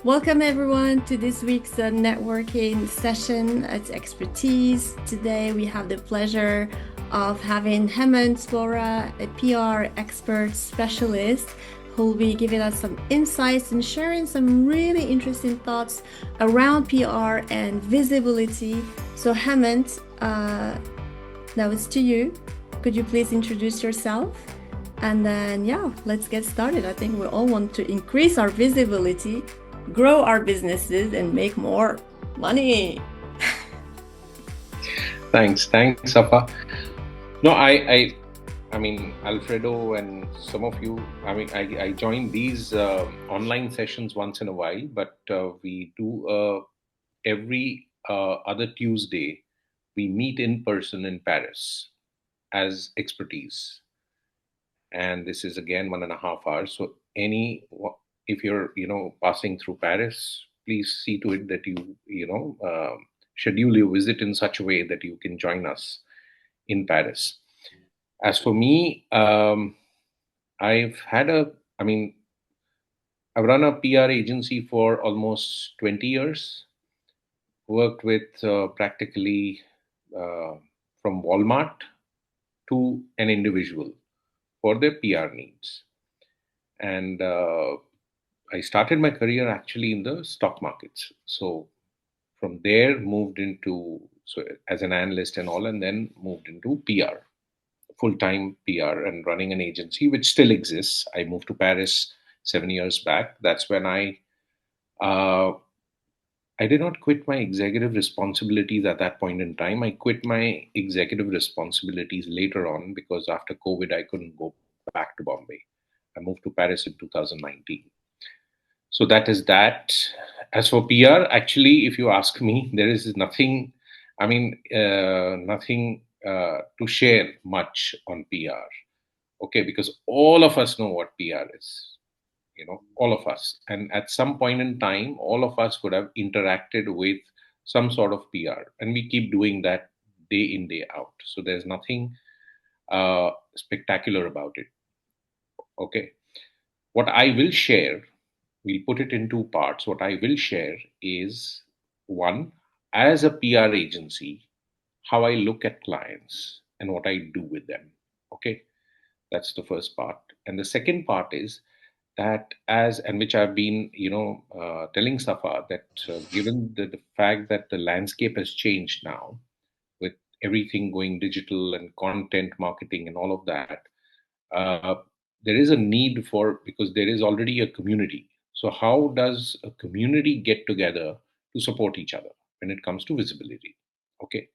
Welcome everyone to this week's networking session at Expertise. Today we have the pleasure of having Hemant Bohra, a PR expert specialist, who will be giving us some insights and sharing some really interesting thoughts around PR and visibility. So Hemant, now it's to you. Could you please introduce yourself? And then, let's get started. I think we all want to increase our visibility, grow our businesses, and make more money. Thanks, Safa. No, I mean, Alfredo and some of you. I mean, I join these online sessions once in a while, but we do every other Tuesday. We meet in person in Paris as Expertise, and this is again 1.5 hours. So if you're passing through Paris, please see to it that you schedule your visit in such a way that you can join us in Paris. As for me, I've had I mean, I've run a PR agency for almost 20 years, worked with practically from Walmart to an individual for their PR needs. And I started my career actually in the stock markets. So from there, moved into as an analyst and all, and then moved into PR, full-time PR, and running an agency which still exists. I moved to Paris 7 years back. That's when uh, I did not quit my executive responsibilities at that point in time. I quit my executive responsibilities later on because after COVID, I couldn't go back to Bombay. I moved to Paris in 2019. So that is that. As for PR, actually, if you ask me, there is nothing, nothing to share much on PR. Okay, because all of us know what PR is, all of us. And at some point in time, all of us would have interacted with some sort of PR, and we keep doing that day in, day out. So there's nothing spectacular about it. Okay. What I will share, we'll put it in two parts. What I will share is one, as a PR agency, how I look at clients and what I do with them. Okay. That's the first part. And the second part is that and which I've been, telling Safa that given the fact that the landscape has changed now with everything going digital and content marketing and all of that, uh, there is a need for, because there is already a community. So how does a community get together to support each other when it comes to visibility? Okay.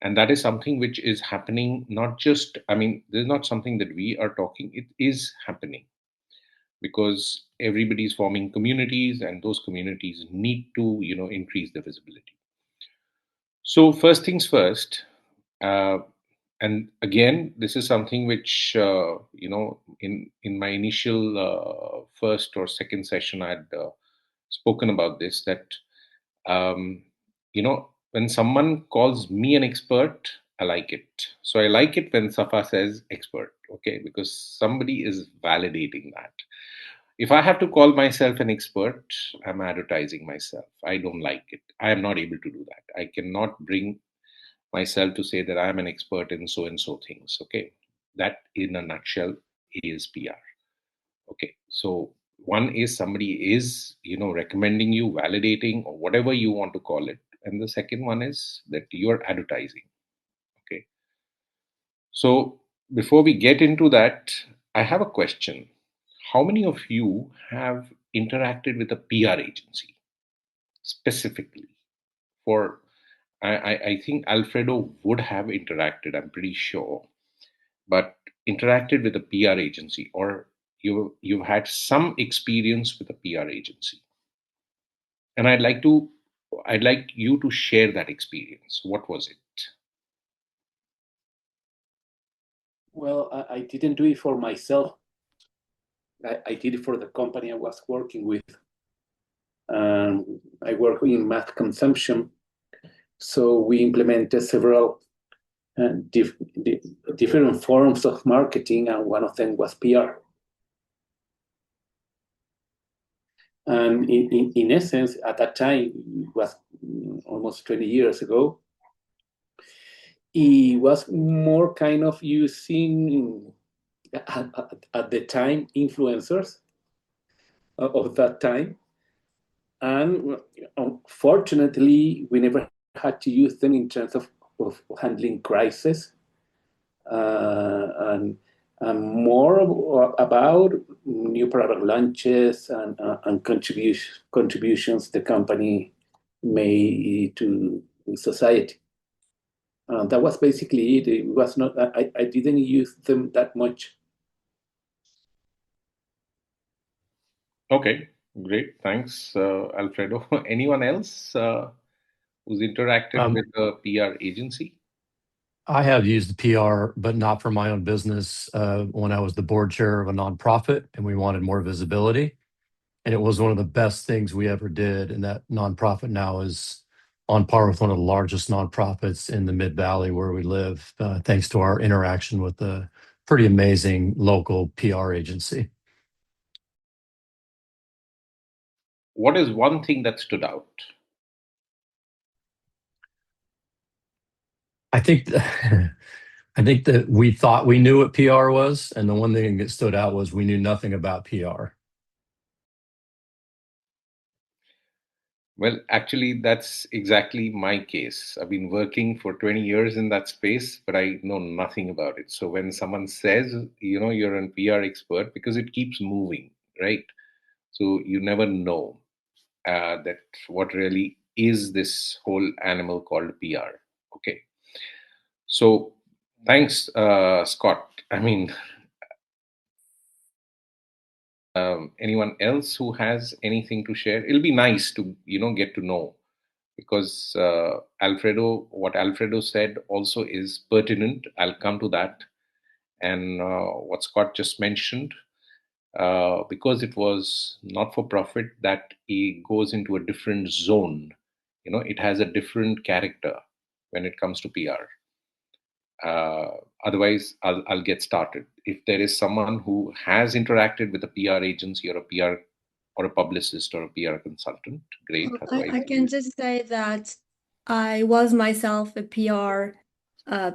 And that is something which is happening, not just, this is not something that we are talking, it is happening because everybody is forming communities and those communities need to, increase the visibility. So first things first, uh, and again, this is something which in my initial first or second session I had spoken about this, that um, when someone calls me an expert, I like it. So I like it when Safa says expert, okay, because somebody is validating that. If I have to call myself an expert, I'm advertising myself. I don't like it. I am not able to do that. I cannot bring myself to say that I'm an expert in so and so things. Okay. That in a nutshell is PR. Okay. So one is somebody is, recommending you, validating, or whatever you want to call it. And the second one is that you're advertising. Okay. So before we get into that, I have a question. How many of you have interacted with a PR agency specifically? For I think Alfredo would have interacted, I'm pretty sure, but interacted with a PR agency, or you've had some experience with a PR agency. And I'd like you to share that experience. What was it? Well, I didn't do it for myself. I did it for the company I was working with. I work in mass consumption. So we implemented several different forms of marketing, and one of them was PR. And in essence, at that time, it was almost 20 years ago, it was more kind of using, at the time, influencers of that time. And unfortunately, we never had to use them in terms of handling crisis, and more about new product launches and contributions the company made to society. That was basically it. It was not. I didn't use them that much. Okay, great. Thanks, Alfredo. Anyone else who's interacted with a PR agency? I have used PR, but not for my own business. When I was the board chair of a nonprofit and we wanted more visibility, and it was one of the best things we ever did. And that nonprofit now is on par with one of the largest nonprofits in the Mid Valley where we live, thanks to our interaction with a pretty amazing local PR agency. What is one thing that stood out? I think I think that we thought we knew what PR was, and the one thing that stood out was we knew nothing about PR. Well, actually, that's exactly my case. I've been working for 20 years in that space, but I know nothing about it. So when someone says, you're a PR expert, because it keeps moving, right? So you never know that what really is this whole animal called PR. Okay. So thanks, Scott. I mean, anyone else who has anything to share? It'll be nice to, get to know, because what Alfredo said also is pertinent. I'll come to that. And what Scott just mentioned, because it was not for profit, that it goes into a different zone. It has a different character when it comes to PR. Otherwise, I'll get started. If there is someone who has interacted with a PR agency or a PR or a publicist or a PR consultant, great. Otherwise, I can just say that I was myself a PR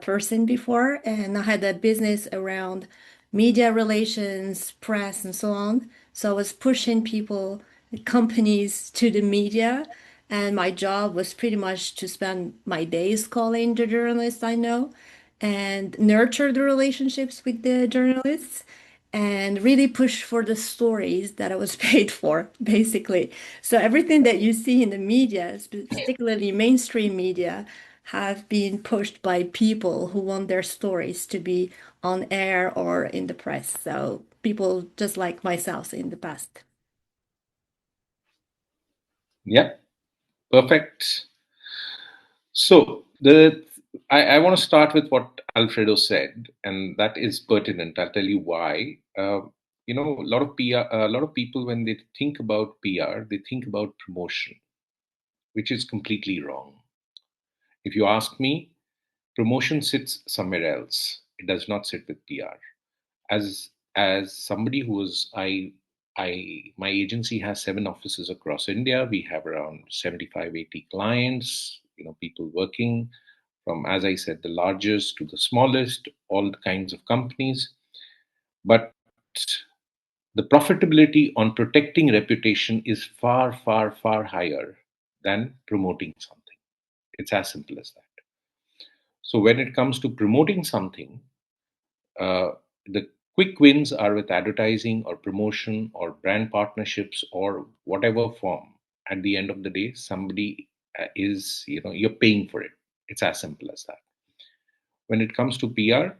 person before, and I had a business around media relations, press, and so on. So I was pushing people, companies to the media, and my job was pretty much to spend my days calling the journalists I know and nurture the relationships with the journalists and really push for the stories that I was paid for, basically. So everything that you see in the media, particularly mainstream media, have been pushed by people who want their stories to be on air or in the press. So people just like myself in the past. yeah, perfect. So I want to start with what Alfredo said, and that is pertinent. I'll tell you why. A lot of PR, a lot of people, when they think about PR, they think about promotion, which is completely wrong. If you ask me, promotion sits somewhere else. It does not sit with PR. As somebody who is my agency has 7 offices across India. We have around 75, 80 clients, people working from, as I said, the largest to the smallest, all the kinds of companies. But the profitability on protecting reputation is far, far, far higher than promoting something. It's as simple as that. So when it comes to promoting something, the quick wins are with advertising or promotion or brand partnerships or whatever form. At the end of the day, somebody you're paying for it. It's as simple as that. When it comes to PR,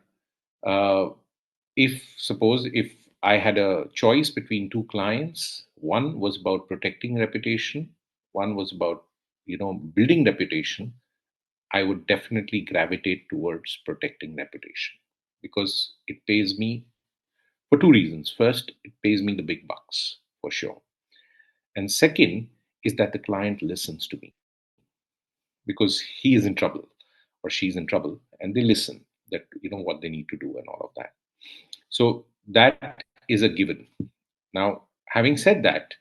uh, if I had a choice between two clients, one was about protecting reputation, one was about building reputation, I would definitely gravitate towards protecting reputation because it pays me for two reasons. First, it pays me the big bucks for sure. And second is that the client listens to me because he is in trouble or she's in trouble and they listen that what they need to do and all of that. So that is a given. Now, having said that,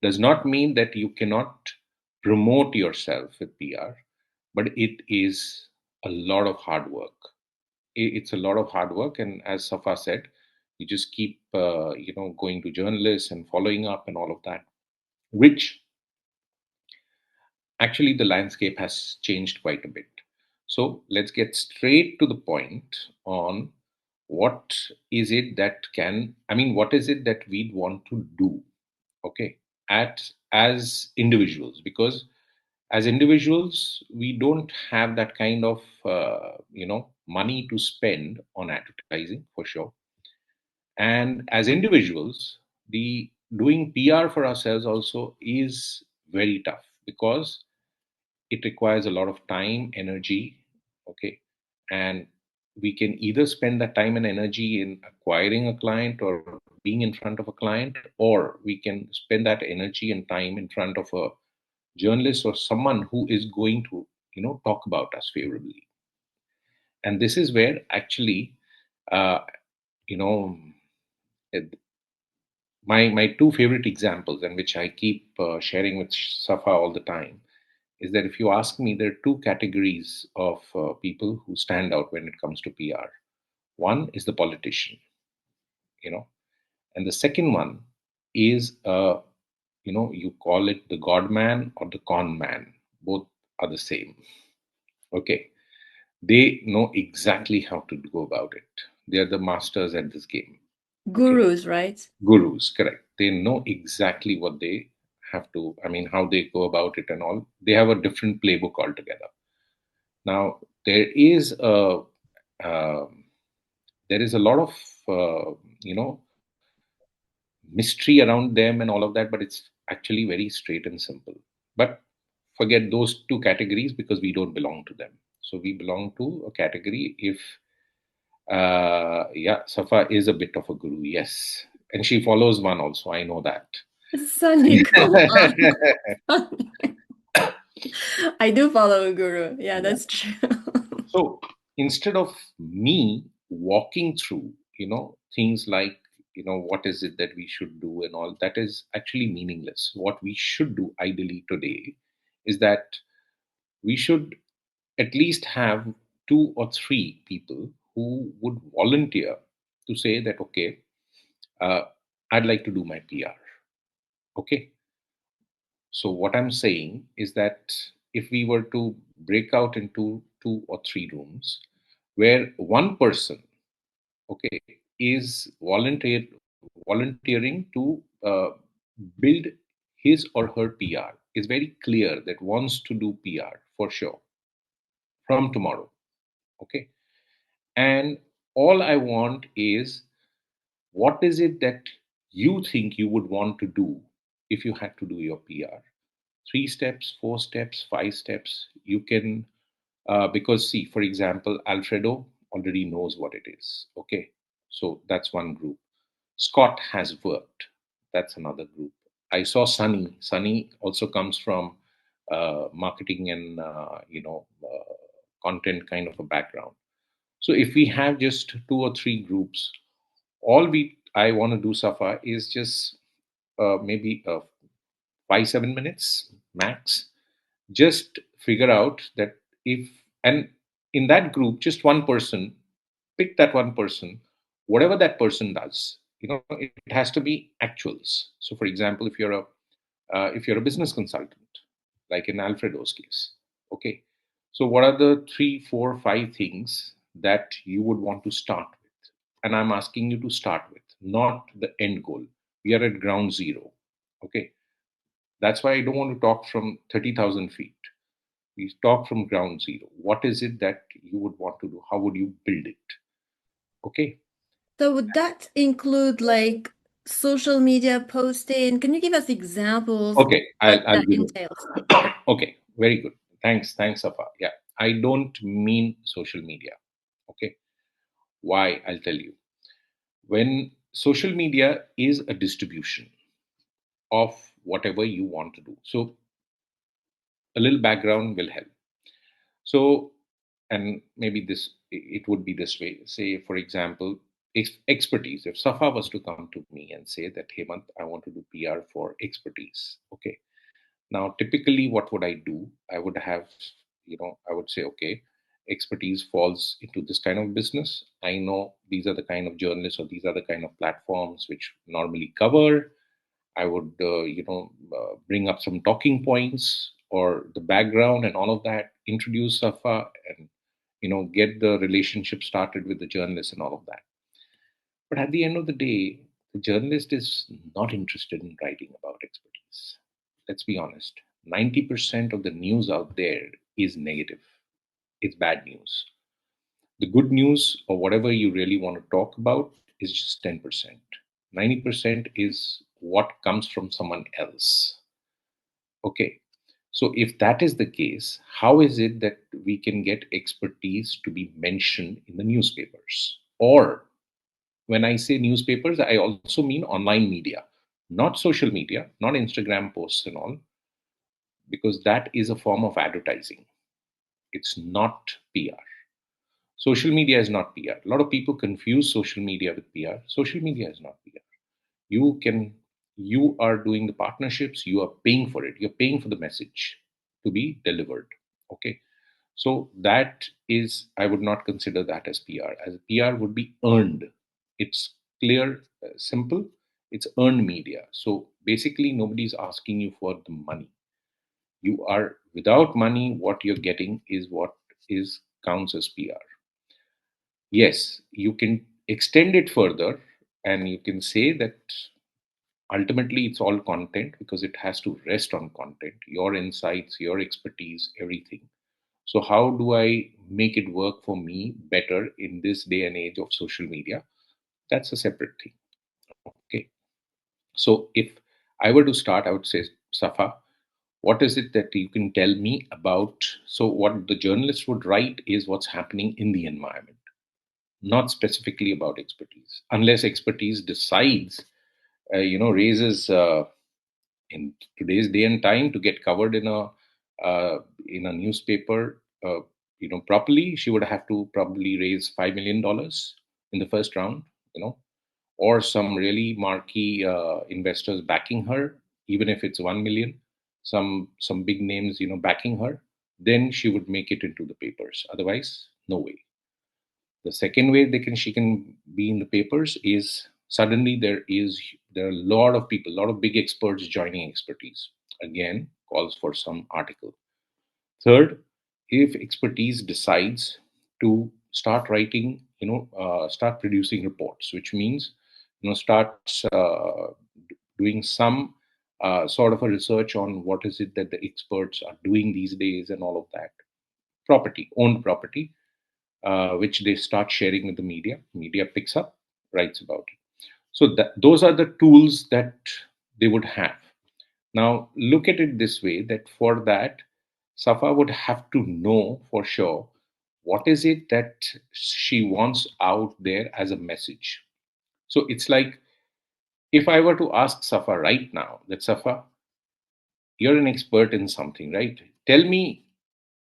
does not mean that you cannot promote yourself with PR, but it is a lot of hard work. It's a lot of hard work, and as Safa said, you just keep going to journalists and following up and all of that, which actually the landscape has changed quite a bit. So let's get straight to the point on what is it that what is it that we'd want to do, okay, at as individuals, because as individuals we don't have that kind of money to spend on advertising for sure. And as individuals, the doing PR for ourselves also is very tough because it requires a lot of time, energy, okay, and we can either spend that time and energy in acquiring a client or being in front of a client, or we can spend that energy and time in front of a journalist or someone who is going to talk about us favorably. And this is where actually uh, you know it- my two favorite examples, and which I keep sharing with Safa all the time, is that if you ask me, there are two categories of people who stand out when it comes to PR. One is the politician, you know, and the second one is you call it the god man or the con man. Both are the same. Okay, they know exactly how to go about it. They are the masters at this game. Okay, Gurus, right? gurus, correct. They know exactly what they have to. I mean, how they go about it and all. They have a different playbook altogether. Now um there is a lot of you know mystery around them and all of that, but it's actually very straight and simple. But forget those two categories because we don't belong to them. So we belong to a category. If yeah, Safa is a bit of a guru, yes, and she follows one also. I know that. Sunny, come on. I do follow a guru. Yeah, Yeah. that's true. So instead of me walking through, things like, what is it that we should do and all, that is actually meaningless. What we should do ideally today is that we should at least have two or three people who would volunteer to say that, okay, uh, I'd like to do my PR. Okay. So what I'm saying is that if we were to break out into two or three rooms where one person, okay, is volunteering to build his or her PR, is very clear that wants to do PR for sure from tomorrow, okay, and all I want is, what is it that you think you would want to do if you had to do your PR? 3 steps, 4 steps, 5 steps. You can, because see, for example, Alfredo already knows what it is. Okay. So that's one group. Scott has worked. That's another group. I saw Sunny. Sunny also comes from marketing and, content kind of a background. So if we have just two or three groups, all we I want to do, Safa, is just maybe 5 7 minutes max. Just figure out that if, and in that group, just one person, pick that one person, whatever that person does. It has to be actuals. So, for example, if you're a business consultant, like in Alfredo's case, okay. So, what are the 3 4 5 things that you would want to start with? And I'm asking you to start with, not the end goal. We are at ground zero, okay. That's why I don't want to talk from 30,000 feet. We talk from ground zero. What is it that you would want to do? How would you build it? Okay. So would that include like social media posting? Can you give us examples Okay. what I'll that give it. entails? Okay. Very good. Thanks, Safa. Yeah. I don't mean social media. Okay. Why? I'll tell you. When social media is a distribution of whatever you want to do. So a little background will help. So, and maybe it would be this way. Say, for example, expertise. If Safa was to come to me and say that, Hemant, I want to do PR for expertise. Okay. Now, typically, what would I do? I would have, I would say, okay, expertise falls into this kind of business. I know these are the kind of journalists or these are the kind of platforms which normally cover. I would, bring up some talking points or the background and all of that, introduce Safa and, get the relationship started with the journalist and all of that. But at the end of the day, the journalist is not interested in writing about expertise. Let's be honest. 90% of the news out there is negative. It's bad news. The good news or whatever you really want to talk about is just 10%. 90% is what comes from someone else. Okay. So if that is the case, how is it that we can get expertise to be mentioned in the newspapers? Or when I say newspapers, I also mean online media, not social media, not Instagram posts and all, because that is a form of advertising. It's not PR. Social media is not PR. A lot of people confuse social media with PR. Social media is not PR. You can, you are doing the partnerships, you are paying for it. You're paying for the message to be delivered. Okay. So that is, I would not consider that as PR. As PR would be earned. It's clear, simple. It's earned media. So basically, nobody's asking you for the money. You are without money. What you're getting is what is counts as PR. Yes, you can extend it further, and you can say that ultimately it's all content because it has to rest on content, your insights, your expertise, everything. So how do I make it work for me better in this day and age of social media? That's a separate thing. Okay. So if I were to start, I would say, Safa, what is it that you can tell me about? So what the journalist would write is what's happening in the environment, not specifically about expertise, unless expertise decides, raises in today's day and time to get covered in a newspaper, properly. She would have to probably raise $5 million in the first round, or some really marquee investors backing her, even if it's 1 million, some big names, backing her. Then she would make it into the papers. Otherwise, no way. The second way she can be in the papers is suddenly there are a lot of people, a lot of big experts joining expertise. Again, calls for some article. Third, if expertise decides to start writing, start producing reports, which means, start doing some sort of a research on what is it that the experts are doing these days and all of that. Property, owned property, which they start sharing with the media. Media picks up, writes about it. So those are the tools that they would have. Now, look at it this way, that for that, Safa would have to know for sure what is it that she wants out there as a message. So it's like if I were to ask Safa right now that, Safa, you're an expert in something, right?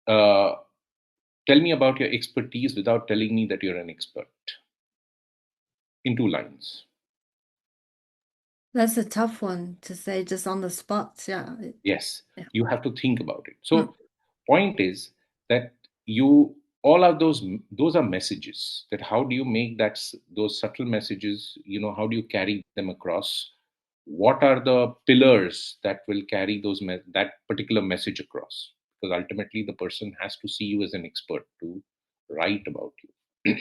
Uh, tell me about your expertise without telling me that you're an expert in 2 lines. That's a tough one to say just on the spot. Yeah. Yes, Yeah. you have to think about it. Mm. So, point is that you all of those are messages. That how do you make those subtle messages? How do you carry them across? What are the pillars that will carry that particular message across? Because ultimately, the person has to see you as an expert to write about you.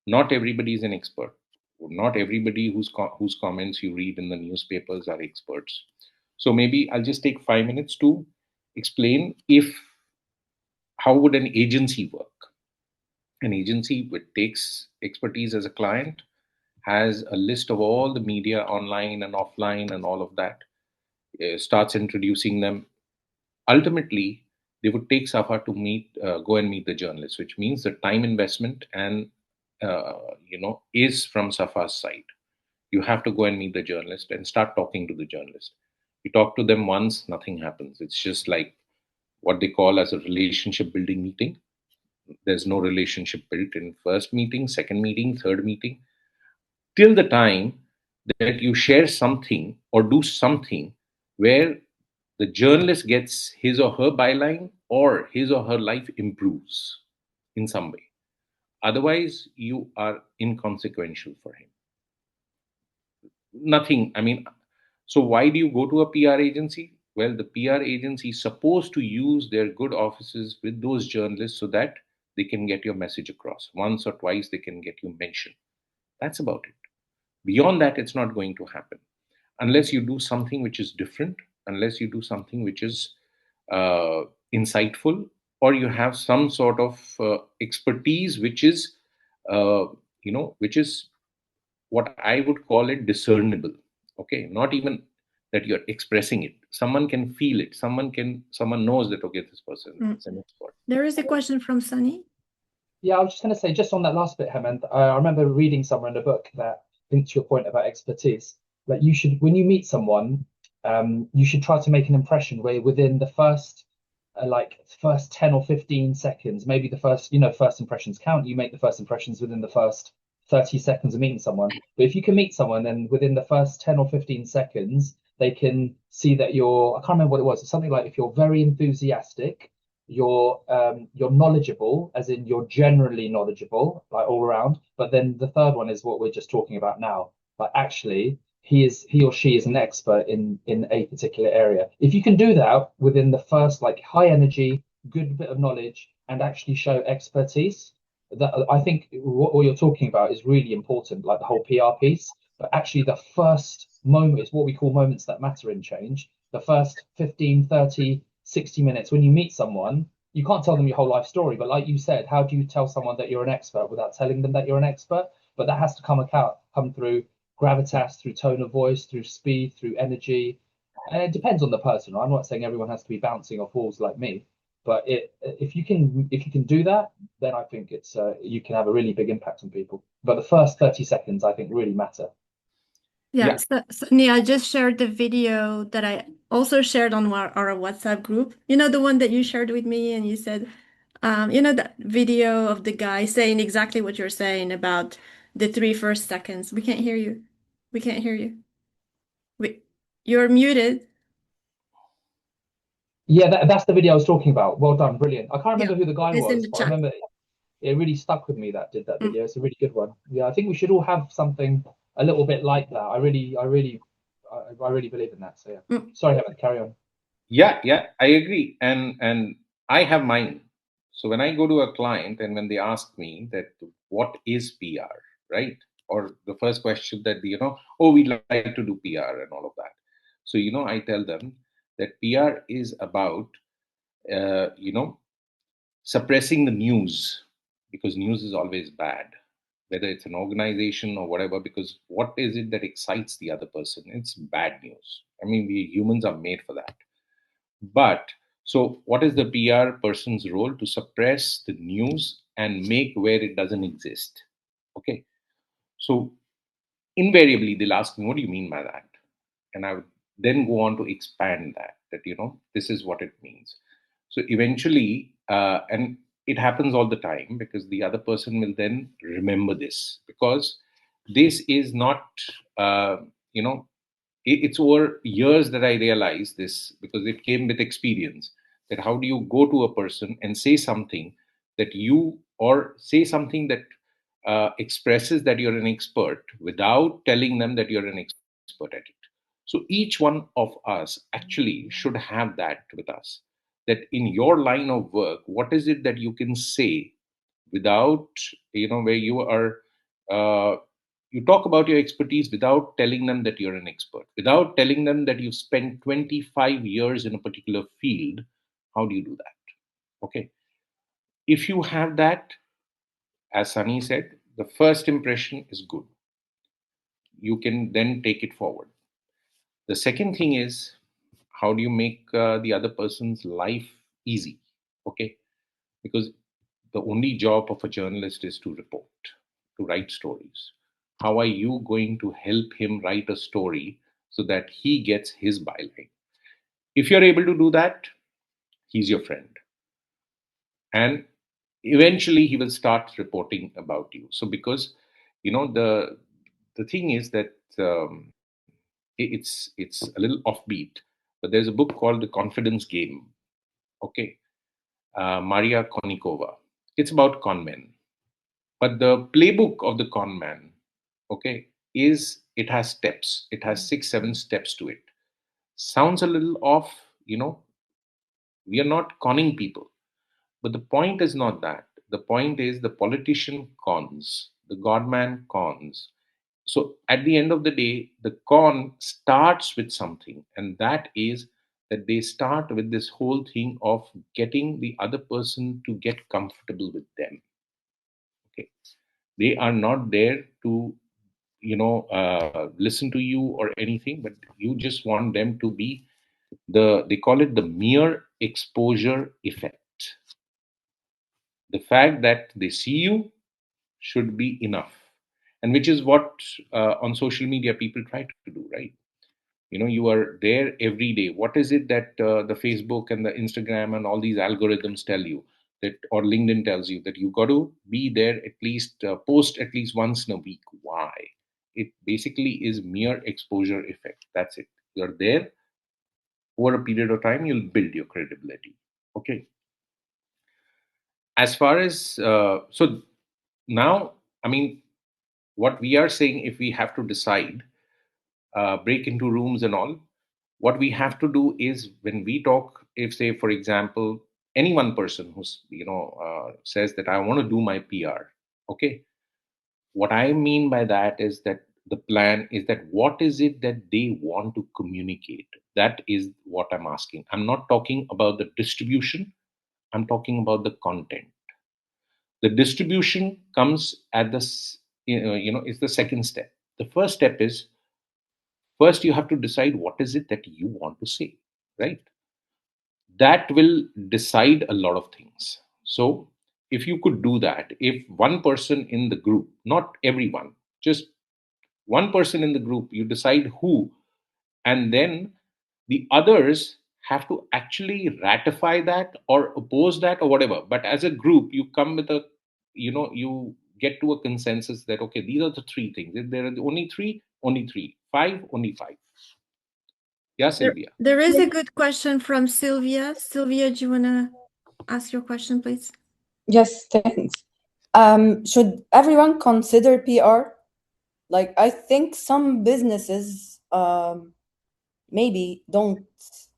Not everybody is an expert. Not everybody whose comments you read in the newspapers are experts. So maybe I'll just take 5 minutes to explain if how would an agency work. An agency which takes expertise as a client, has a list of all the media online and offline and all of that, starts introducing them. Ultimately, they would take Safa to go and meet the journalist, which means the time investment and is from Safa's side. You have to go and meet the journalist and start talking to the journalist. You talk to them once, nothing happens. It's just like what they call as a relationship building meeting. There's no relationship built in first meeting, second meeting, third meeting. till the time that you share something or do something where the journalist gets his or her byline or his or her life improves in some way. Otherwise, you are inconsequential for him. Nothing. I mean, so why do you go to a PR agency? Well, the PR agency is supposed to use their good offices with those journalists so that they can get your message across. Once or twice, they can get you mentioned. That's about it. Beyond that, it's not going to happen unless you do something which is different, unless you do something which is uh, insightful, or you have some sort of expertise which is, uh, which is what I would call it discernible. Okay, not even that you're expressing it. Someone can feel it. Someone knows that, okay, this person is an expert. There is a question from Sunny. Yeah, I was just going to say, just on that last bit, Hemant, I remember reading somewhere in a book that linked to your point about expertise. Like you should, when you meet someone, you should try to make an impression where within the first 10 or 15 seconds, maybe the first impressions count. You make the first impressions within the first 30 seconds of meeting someone. But if you can meet someone and within the first 10 or 15 seconds, they can see that I can't remember what it was. It's something like if you're very enthusiastic, you're knowledgeable, as in you're generally knowledgeable, like all around. But then the third one is what we're just talking about now. Like actually, he or she is an expert in a particular area. If you can do that within the first like high energy, good bit of knowledge, and actually show expertise, that I think what you're talking about is really important, like the whole PR piece. But actually, the first moment is what we call moments that matter in change. The first 15, 30, 60 minutes when you meet someone, you can't tell them your whole life story. But like you said, how do you tell someone that you're an expert without telling them that you're an expert? But that has to come through gravitas, through tone of voice, through speed, through energy. And it depends on the person. I'm not saying everyone has to be bouncing off walls like me, but if you can do that, then I think it's you can have a really big impact on people. But the first 30 seconds, I think, really matter. Yeah, so Nia, I just shared the video that I also shared on our WhatsApp group. You know, the one that you shared with me, and you said, that video of the guy saying exactly what you're saying about the 3 first seconds. We can't hear you. We can't hear you. You're muted. Yeah, that's the video I was talking about. Well done, brilliant. I can't remember who the guy It's in was, the but I chat. remember it really stuck with me that did that video. It's a really good one. Yeah, I think we should all have something a little bit like that. I really believe in that. So yeah. Sorry, Hemant, carry on. Yeah, I agree, and I have mine. So when I go to a client and when they ask me that what is PR, right? Or the first question that oh, we'd like to do PR and all of that. So I tell them that PR is about uh, you know suppressing the news, because news is always bad, whether it's an organization or whatever, because what is it that excites the other person? It's bad news. I mean, we humans are made for that. But so, what is the PR person's role? To suppress the news and make where it doesn't exist. Okay. So, invariably, they'll ask me, what do you mean by that? And I would then go on to expand that this is what it means. So, eventually, and it happens all the time, because the other person will then remember this, because this is not, uh, you know, it's over years that I realized this, because it came with experience, that how do you go to a person and say something that or say something that expresses that you're an expert without telling them that you're an expert at it. So each one of us actually should have that with us, that in your line of work, what is it that you can say without, where you are, uh, you talk about your expertise without telling them that you're an expert, without telling them that you've spent 25 years in a particular field. How do you do that? Okay. If you have that, as Sunny said, the first impression is good. You can then take it forward. The second thing is, how do you make the other person's life easy? Okay. Because the only job of a journalist is to report, to write stories. How are you going to help him write a story so that he gets his byline? If you're able to do that, he's your friend. And eventually he will start reporting about you. So because, the the thing is that it's a little offbeat, but there's a book called The Confidence Game. Okay, Maria Konikova. It's about con men, but the playbook of the con man, okay, is it has steps. It has 6 7 steps to it. Sounds a little off, we are not conning people. But the point is not that. The point is the politician cons, the godman cons. So at the end of the day, the con starts with something, and that is that they start with this whole thing of getting the other person to get comfortable with them. Okay, they are not there to listen to you or anything, but you just want them to be they call it the mere exposure effect. The fact that they see you should be enough, and which is what on social media people try to do, right? You are there every day. What is it that the Facebook and the Instagram and all these algorithms tell you, that or LinkedIn tells you, that you got to be there at least, post at least once in a week? Why? It basically is mere exposure effect. That's it. You're there. Over a period of time, you'll build your credibility. Okay. As far as so now, I mean, what we are saying, if we have to decide, break into rooms and all, what we have to do is, when we talk, if, say, for example, any one person who's says that I want to do my PR. Okay, what I mean by that is that the plan is that what is it that they want to communicate. That is what I'm asking. I'm not talking about the distribution, I'm talking about the content. The distribution comes at this, is the second step. The first step is, first you have to decide what is it that you want to say, right? That will decide a lot of things. So if you could do that, if one person in the group, not everyone, just one person in the group, you decide who, and then the others have to actually ratify that or oppose that or whatever. But as a group, you come with a, you get to a consensus that, okay, these are the three things. If there are only three, only three. Five, only five. Yeah, Sylvia. There is a good question from Sylvia. Sylvia, do you want to ask your question, please? Yes, thanks. Should everyone consider PR? Like, I think some businesses maybe don't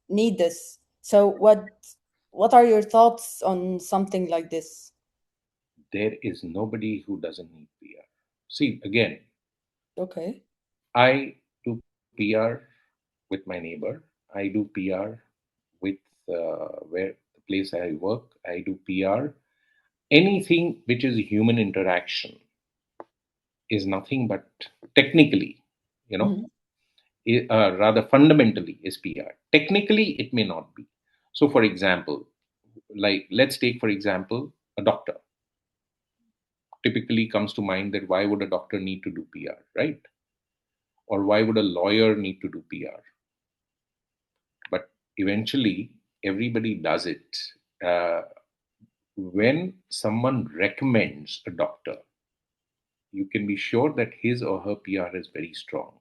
need this. So what are your thoughts on something like this? There is nobody who doesn't need PR. See, again, Okay. I do PR with my neighbor. I do PR with where the place I work. I do PR. Anything which is human interaction is nothing but, technically, you know, Mhm. rather fundamentally, is PR. Technically, it may not be. So, for example, like, let's take, for example, a doctor. Typically comes to mind that why would a doctor need to do PR, right? Or why would a lawyer need to do PR? But eventually, everybody does it. Uh, when someone recommends a doctor, you can be sure that his or her PR is very strong.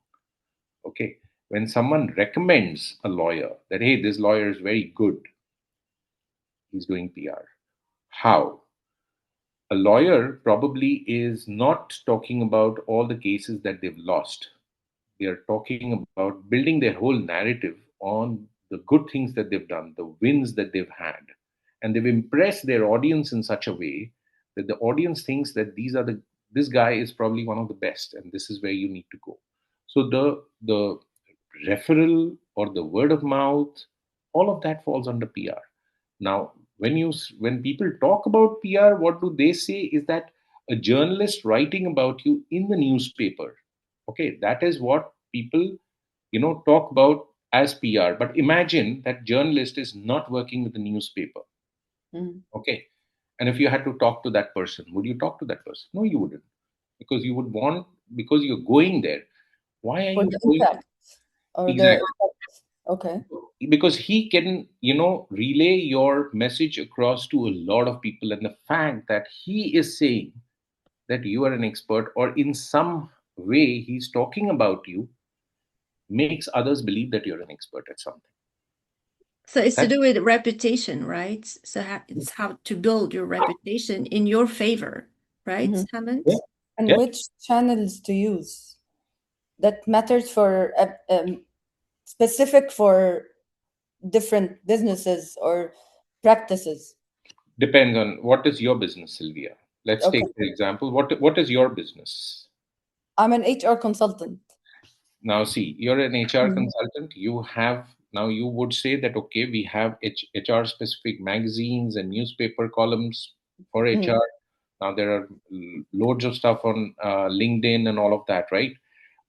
Okay. When someone recommends a lawyer, that, hey, this lawyer is very good, he's doing PR. How? A lawyer probably is not talking about all the cases that they've lost. They are talking about building their whole narrative on the good things that they've done, the wins that they've had. And they've impressed their audience in such a way that the audience thinks that this guy is probably one of the best, and this is where you need to go. So the referral or the word of mouth, all of that falls under PR. Now, when people talk about PR, what do they say is that a journalist writing about you in the newspaper, okay, that is what people talk about as PR. But imagine that journalist is not working with the newspaper, Mhm. okay, and if you had to talk to that person, would you talk to that person? No, you wouldn't, because you would want, because you're going there. Why are For you the going? impact or the Exactly. okay. Because he can relay your message across to a lot of people, and the fact that he is saying that you are an expert, or in some way he's talking about you makes others believe that you're an expert at something. So it's to That do with reputation, right? So it's how to build your reputation in your favor, right, Hemant? Yeah. And Yeah. which channels to use? That matters for specific for different businesses or practices. Depends on what is your business, Sylvia. Let's Okay. take for example, what is your business? I'm an HR consultant. Now, see, you're an HR Mhm. consultant. You would say that, okay, we have HR specific magazines and newspaper columns for Mhm. HR. Now, there are loads of stuff on LinkedIn and all of that, right?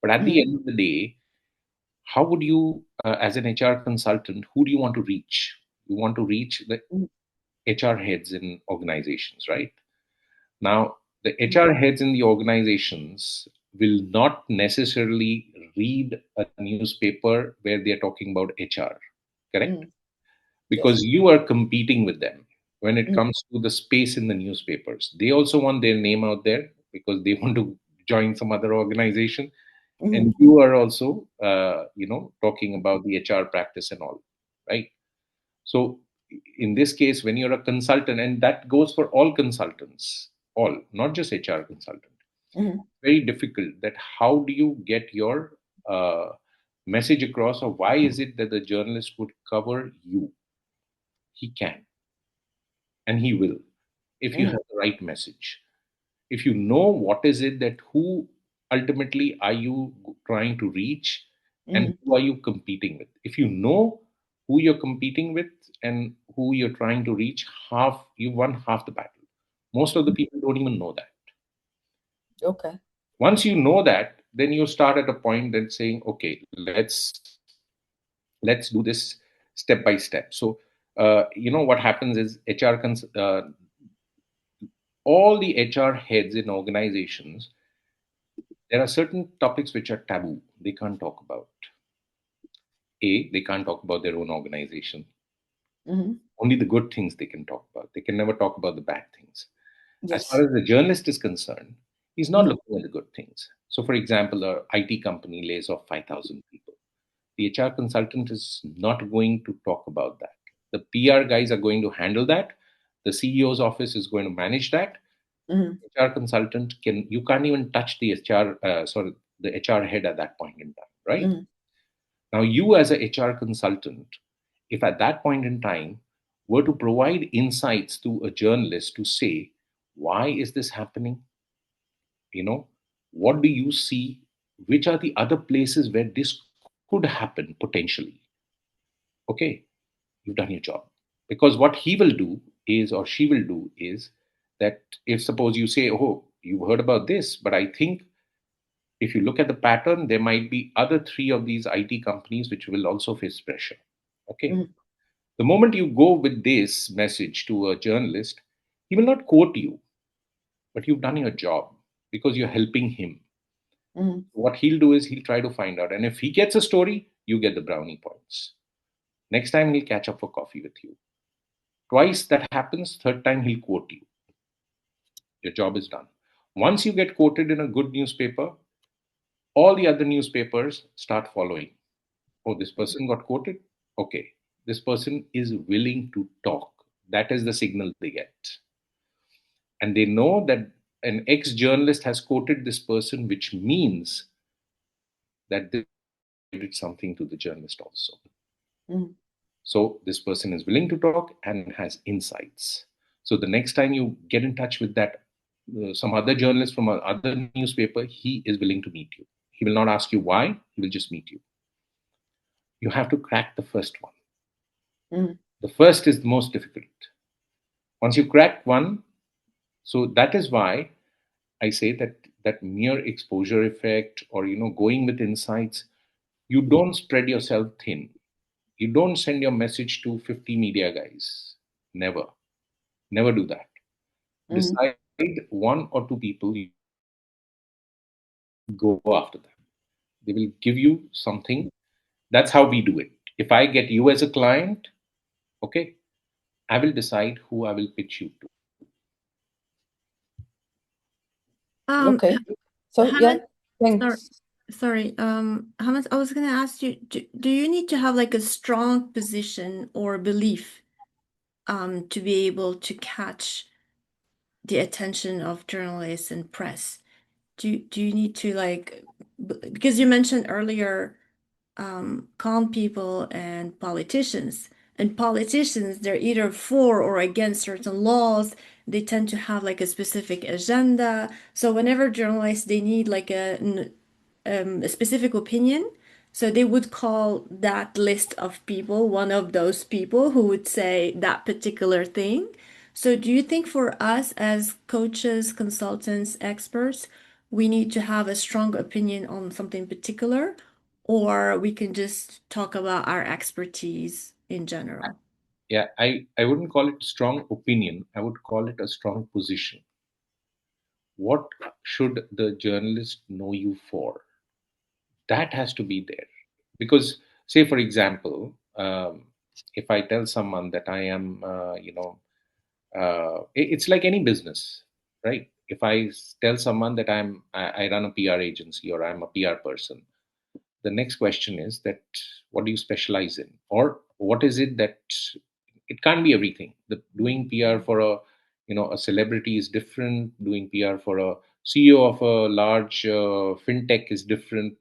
But at the Mhm. end of the day, how would you, as an HR consultant, who do you want to reach? You want to reach the Mhm. HR heads in organizations, right? Now, the Mhm. HR heads in the organizations will not necessarily read a newspaper where they're talking about HR, correct? Mhm. Because Yes. you are competing with them when it Mhm. comes to the space in the newspapers. They also want their name out there because they want to join some other organization. And Mhm. you are also, talking about the HR practice and all, right? So in this case, when you're a consultant, and that goes for all consultants, all, not just HR consultant, Mhm. very difficult that how do you get your message across, or why is it that the journalist would cover you? He can, and he will, if you Mhm. have the right message. If you know what is it that who ultimately are you trying to reach, and Mhm. who are you competing with. If you know who you're competing with and who you're trying to reach, half you won half the battle. Most of the people don't even know that. Okay. Once you know that, then you start at a point then saying, okay, let's do this step by step. So what happens is all the HR heads in organizations, there are certain topics which are taboo. They can't talk about. They can't talk about their own organization. Mhm. Only the good things they can talk about. They can never talk about the bad things. As far Yes. as the journalist is concerned, he's not Mhm. looking at the good things. So, for example, a IT company lays off 5,000 people. The HR consultant is not going to talk about that. The PR guys are going to handle that. The CEO's office is going to manage that. Mhm. HR consultant you can't even touch the the HR head at that point in time, right? Mhm. Now, you as a HR consultant, if at that point in time were to provide insights to a journalist to say, why is this happening? What do you see? Which are the other places where this could happen potentially? Okay, you've done your job. Because what he will do is, or she will do is, that if suppose you say, oh, you've heard about this, but I think if you look at the pattern, there might be other three of these IT companies which will also face pressure. Okay. Mhm. The moment you go with this message to a journalist, he will not quote you, but you've done your job because you're helping him. Mhm. What he'll do is he'll try to find out. And if he gets a story, you get the brownie points. Next time he'll catch up for coffee with you. Twice that happens, third time he'll quote you. Your job is done. Once you get quoted in a good newspaper, all the other newspapers start following. Oh, this person got quoted? Okay. This person is willing to talk. That is the signal they get. And they know that an ex journalist has quoted this person, which means that they did something to the journalist also. Mhm. So this person is willing to talk and has insights. So the next time you get in touch with that, some other journalist from another newspaper, he is willing to meet you. He will not ask you why, he will just meet you. You have to crack the first one. Mhm. The first is the most difficult. Once you crack one, so that is why I say that mere exposure effect, or going with insights, you don't spread yourself thin. You don't send your message to 50 media guys. Never. Never do that. Mhm. Decide one or two people, you go after them. They will give you something. That's how we do it. If I get you as a client, okay, I will decide who I will pitch you to. Um, Okay. So Hemant, yeah. Thanks. Sorry, Hemant, I was gonna ask you, do you need to have like a strong position or belief to be able to catch the attention of journalists and press? Do you need to like because you mentioned earlier calm people and politicians. And politicians, they're either for or against certain laws. They tend to have like a specific agenda. So whenever journalists, they need like a specific opinion. So they would call that list of people one of those people who would say that particular thing. So do you think for us as coaches, consultants, experts, we need to have a strong opinion on something particular, or we can just talk about our expertise in general? Yeah, I wouldn't call it strong opinion. I would call it a strong position. What should the journalist know you for? That has to be there. Because, say, for example, if I tell someone that I am, it's like any business, right? If I tell someone that I run a PR agency or I'm a PR person, the next question is that what do you specialize in, or what is it that it can't be everything. The doing PR for a celebrity is different. Doing PR for a CEO of a large fintech is different.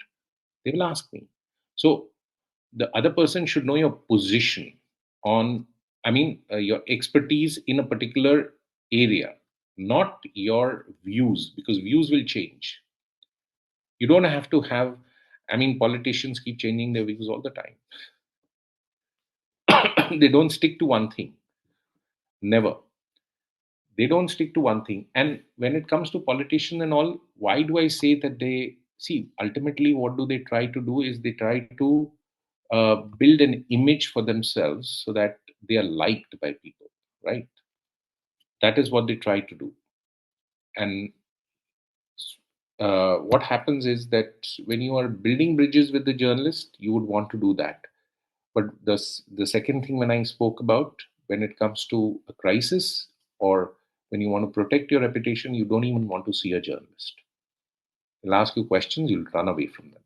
They will ask me. So the other person should know your position on, your expertise in a particular area, not your views, because views will change. You don't have to have, politicians keep changing their views all the time. They don't stick to one thing. Never. They don't stick to one thing. And when it comes to politicians and all, why do I say that they see ultimately what do they try to do is they try to build an image for themselves so that they are liked by people, right? That is what they try to do. And what happens is that when you are building bridges with the journalist, you would want to do that. But the second thing when I spoke about, when it comes to a crisis or when you want to protect your reputation, you don't even want to see a journalist. They'll ask you questions, you'll run away from them.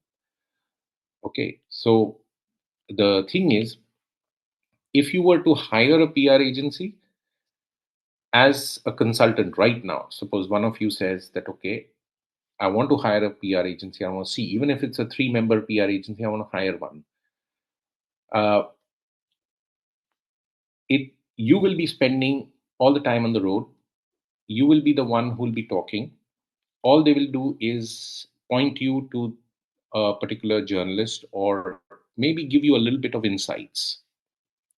Okay, so the thing is, if you were to hire a PR agency as a consultant right now, suppose one of you says that, okay, I want to hire a PR agency, I want to see, even if it's a 3-member PR agency, I want to hire one. Uh, it You will be spending all the time on the road. You will be the one who will be talking. All they will do is point you to a particular journalist or maybe give you a little bit of insights.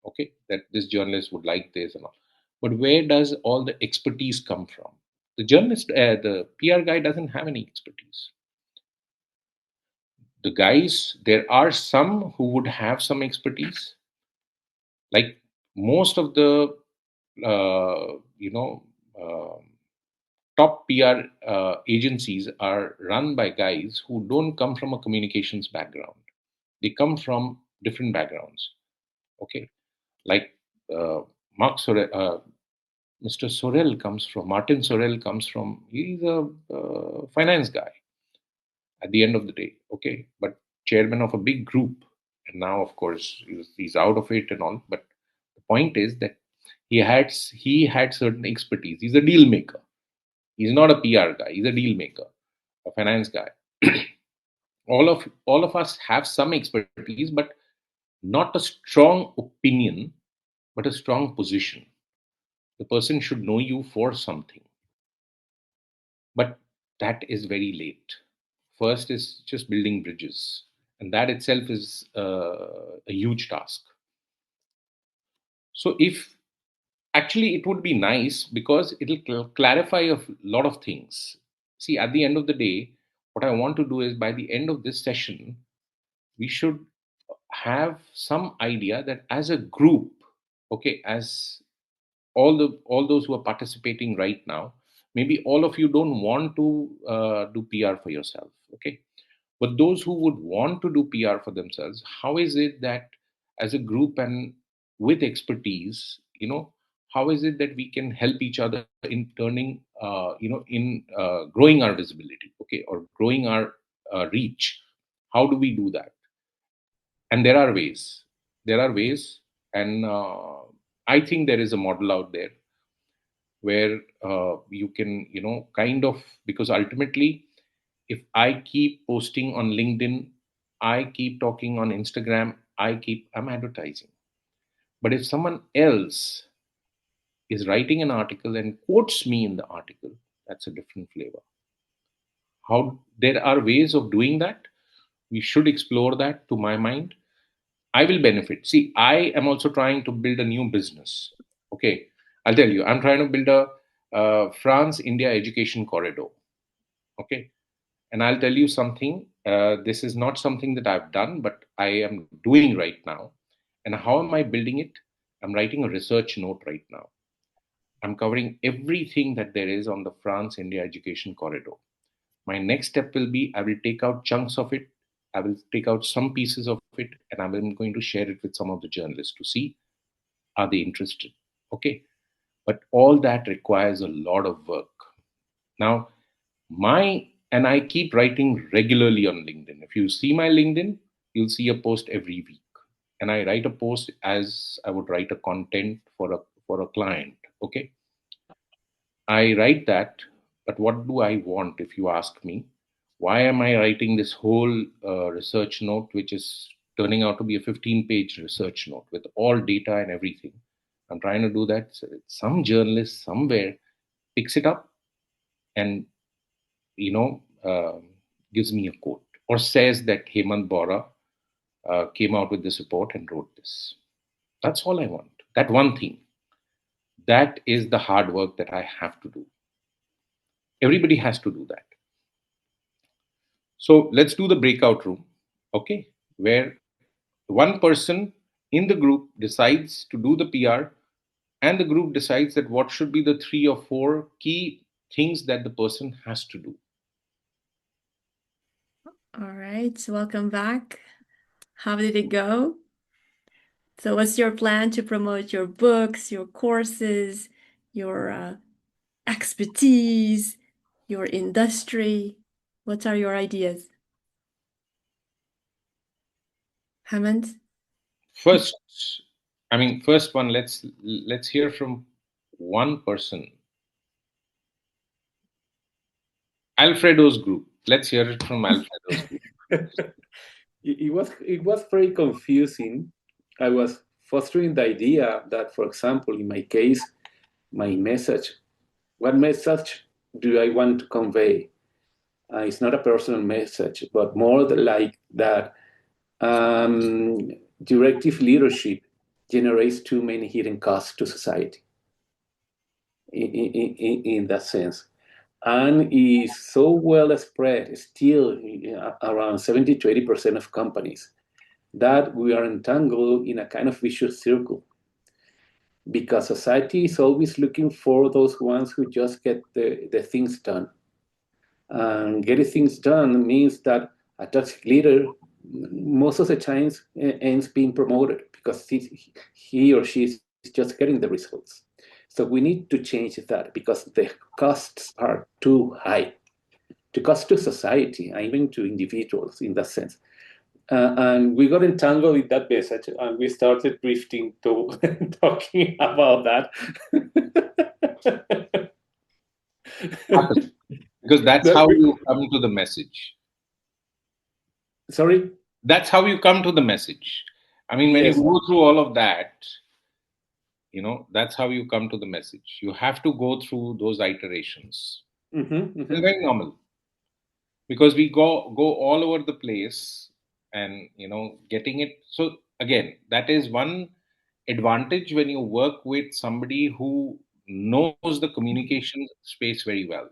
Okay, that this journalist would like this and all. But where does all the expertise come from? The PR guy doesn't have any expertise. The guys, there are some who would have some expertise. Like most of the, uh, you know, um top PR agencies are run by guys who don't come from a communications background. They come from different backgrounds. Okay, like uh, Mark Sorel, Mr. Sorel comes from Martin Sorel comes from. He's a finance guy at the end of the day. Okay, but chairman of a big group, and now of course he's out of it and all. But the point is that he had certain expertise. He's a deal maker. He's not a PR guy. He's a deal maker, a finance guy. All of us have some expertise, but not a strong opinion, but a strong position. The person should know you for something, but that is very late. First is just building bridges, and that itself is a huge task. So if actually it would be nice because it'll clarify a lot of things. See, at the end of the day, what I want to do is by the end of this session, we should have some idea that as a group, okay, as all those who are participating right now, maybe all of you don't want to do PR for yourself, okay, but those who would want to do PR for themselves, how is it that as a group and with expertise, how is it that we can help each other in turning in growing our visibility, okay, or growing our reach. How do we do that? And there are ways. And I think there is a model out there where you can, kind of, because ultimately, if I keep posting on LinkedIn, I keep talking on Instagram, I'm advertising. But if someone else is writing an article and quotes me in the article, that's a different flavor. How there are ways of doing that. We should explore that, to my mind. I will benefit. See, I am also trying to build a new business. Okay. I'll tell you, I'm trying to build a France India education corridor. Okay. And I'll tell you something. This is not something that I've done, but I am doing right now. And how am I building it? I'm writing a research note right now. I'm covering everything that there is on the France India education corridor. My next step will be I will take out chunks of it. I will take out some pieces of it, and I'm going to share it with some of the journalists to see, are they interested? Okay. But all that requires a lot of work. Now, and I keep writing regularly on LinkedIn. If you see my LinkedIn, you'll see a post every week. And I write a post as I would write a content for a client. Okay. I write that, but what do I want if you ask me? Why am I writing this whole research note, which is turning out to be a 15-page research note with all data and everything? I'm trying to do that. So some journalist somewhere picks it up and, you know, gives me a quote or says that Hemant Bohra came out with this report and wrote this. That's all I want. That one thing. That is the hard work that I have to do. Everybody has to do that. So let's do the breakout room, okay, where one person in the group decides to do the PR, and the group decides that what should be the 3 or 4 key things that the person has to do. All right, welcome back. How did it go? So what's your plan to promote your books, your courses, your expertise, your industry? What are your ideas? Hemant? First one, let's hear from one person. Alfredo's group. Let's hear it from Alfredo's group. It was very confusing. I was fostering the idea that, for example, in my case, my message, what message do I want to convey? It's not a personal message, but more like that directive leadership generates too many hidden costs to society in that sense. And is so well spread, still around 70 to 80% of companies, that we are entangled in a kind of vicious circle, because society is always looking for those ones who just get the things done. And getting things done means that a toxic leader most of the times ends being promoted because he or she is just getting the results. So we need to change that because the costs are too high. The cost to society and even to individuals in that sense. And we got entangled in that message and we started drifting to talking about that. Because that's how you come to the message. Sorry? That's how you come to the message. I mean, when Yes. you go through all of that, that's how you come to the message. You have to go through those iterations. It's very normal. Because we go all over the place and, getting it. So again, that is one advantage when you work with somebody who knows the communication space very well.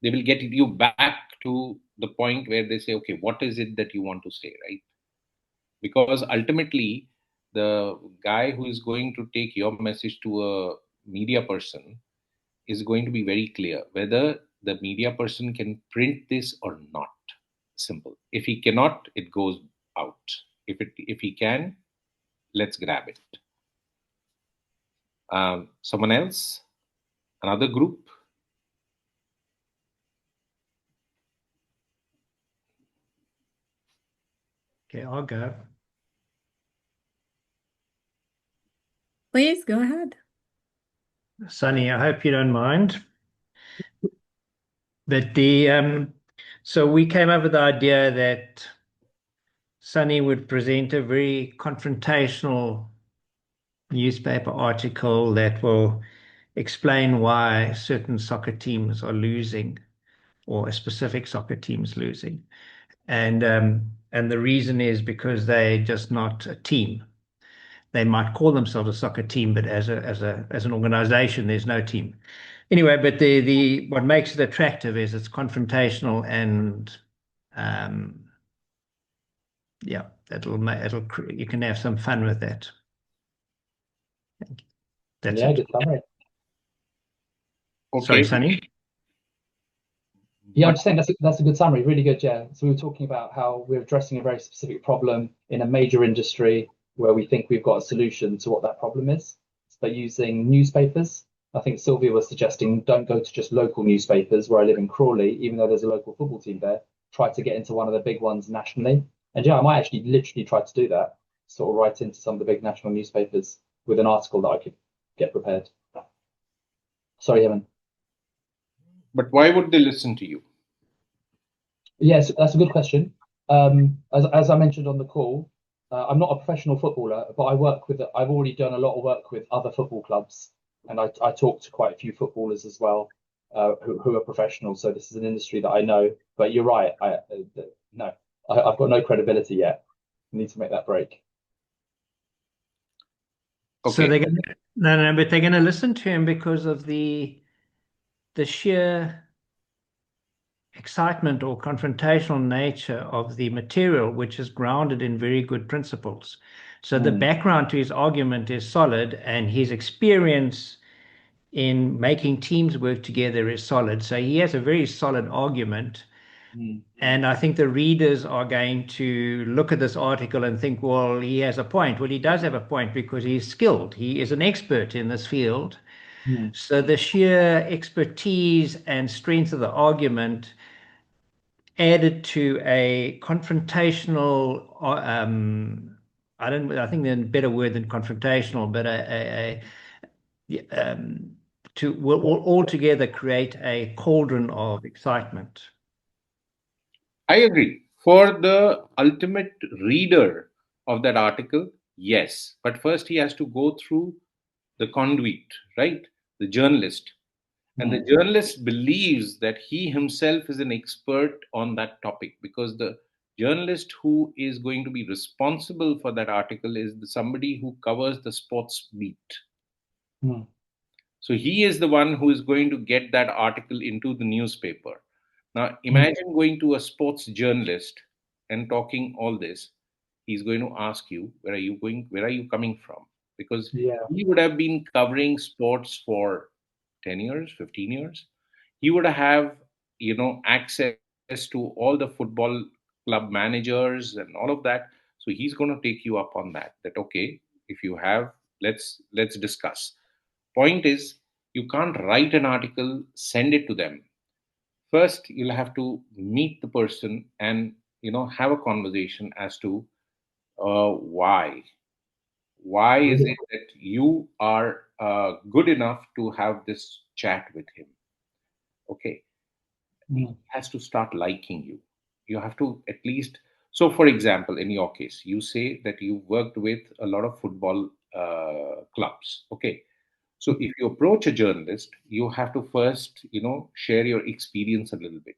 They will get you back to the point where they say, okay, what is it that you want to say, right? Because ultimately, the guy who is going to take your message to a media person is going to be very clear whether the media person can print this or not. Simple. If he cannot, it goes out. If he can, let's grab it. Someone else, another group. Okay, I'll go. Please go ahead. Sunny, I hope you don't mind. But so we came up with the idea that Sunny would present a very confrontational newspaper article that will explain why certain soccer teams are losing, or a specific soccer team is losing. And the reason is because they're just not a team. They might call themselves a soccer team, but as an organization, there's no team. Anyway, but the what makes it attractive is it's confrontational, and yeah, you can have some fun with that. That's Yeah, it. good summary. Okay. Sorry, Sunny. Yeah, I'm just saying that's a good summary, really good, yeah. So we were talking about how we're addressing a very specific problem in a major industry where we think we've got a solution to what that problem is. By using newspapers, I think Sylvia was suggesting don't go to just local newspapers where I live in Crawley, even though there's a local football team there. Try to get into one of the big ones nationally. And yeah, I might actually literally try to do that, sort of write into some of the big national newspapers with an article that I could get prepared. Sorry, Hemant. But why would they listen to you? Yes, that's a good question. As I mentioned on the call, I'm not a professional footballer, but I've already done a lot of work with other football clubs, and I talk to quite a few footballers as well, who are professionals. So this is an industry that I know. But you're right. No, I've got no credibility yet. I need to make that break. So Okay. but they're going to listen to him because of the sheer excitement or confrontational nature of the material, which is grounded in very good principles. So the background to his argument is solid, and his experience in making teams work together is solid. So he has a very solid argument. And I think the readers are going to look at this article and think, well, he has a point. Well, he does have a point because he's skilled. He is an expert in this field. So the sheer expertise and strength of the argument added to a confrontational, I think there's a better word than confrontational, but will altogether create a cauldron of excitement. I agree. For the ultimate reader of that article, yes. But first, he has to go through the conduit, right? The journalist. And the journalist believes that he himself is an expert on that topic, because the journalist who is going to be responsible for that article is somebody who covers the sports beat. So he is the one who is going to get that article into the newspaper. Now, imagine going to a sports journalist and talking all this. He's going to ask you, where are you going? Where are you coming from? Because he would have been covering sports for 10 years, 15 years. He would have, access to all the football club managers and all of that. So he's going to take you up on that. That, okay, if you have, let's discuss. Point is, you can't write an article, send it to them. First, you'll have to meet the person and have a conversation as to why. Why is it that you are good enough to have this chat with him? Okay, he has to start liking you. You have to at least. So, for example, in your case, you say that you worked with a lot of football clubs. Okay, so if you approach a journalist, you have to first, share your experience a little bit.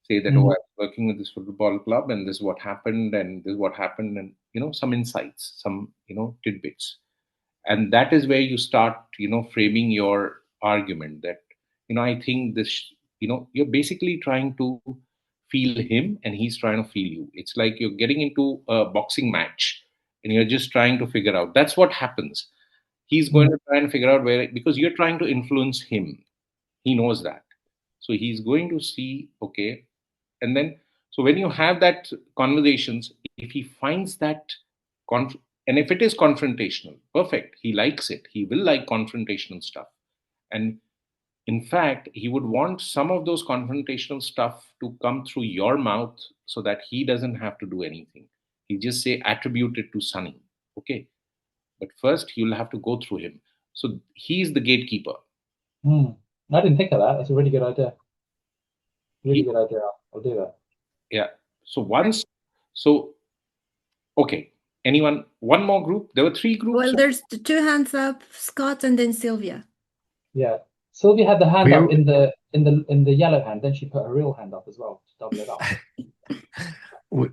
Say that, oh, I was working with this football club and this is what happened and this is what happened, and some insights, some tidbits. And that is where you start, framing your argument that, I think this, you're basically trying to feel him and he's trying to feel you. It's like you're getting into a boxing match and you're just trying to figure out. That's what happens. He's going to try and figure out where, because you're trying to influence him. He knows that. So he's going to see, okay. And then, so when you have that conversations, if he finds that, and if it is confrontational, perfect. He likes it. He will like confrontational stuff. And in fact, he would want some of those confrontational stuff to come through your mouth so that he doesn't have to do anything. He'll just say attribute it to Sunny. Okay. But first, you'll have to go through him. So he's the gatekeeper. I didn't think of that. That's a really good idea. Really He, good idea. I'll do that. yeah. So okay. Anyone? One more group? There were three groups. Well, there's the two hands up, Scott and then Sylvia. Yeah. Sylvia had the hand up in the yellow hand, then she put her real hand up as well to double it up.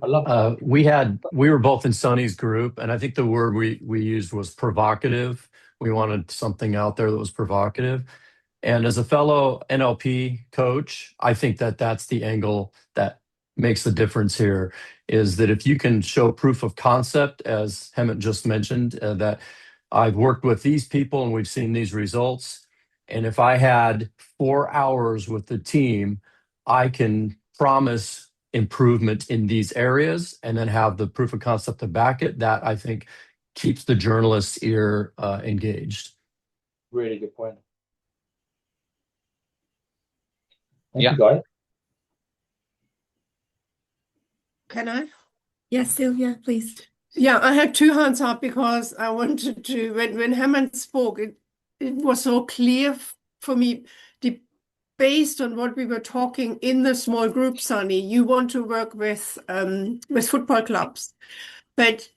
I love that. We were both in Sonny's group, and I think the word we used was provocative. We wanted something out there that was provocative. And as a fellow NLP coach, I think that that's the angle that makes the difference here, is that if you can show proof of concept, as Hemant just mentioned, that I've worked with these people and we've seen these results. And if I had 4 hours with the team, I can promise improvement in these areas and then have the proof of concept to back it. That, I think, keeps the journalist's ear engaged. Really good point. Yeah. Thank you, guys. Can I? Yes, Sylvia, please. Yeah, I had two hands up because I wanted to, when Hemant spoke, it was so clear for me, based on what we were talking in the small group, Sunny, you want to work with football clubs. But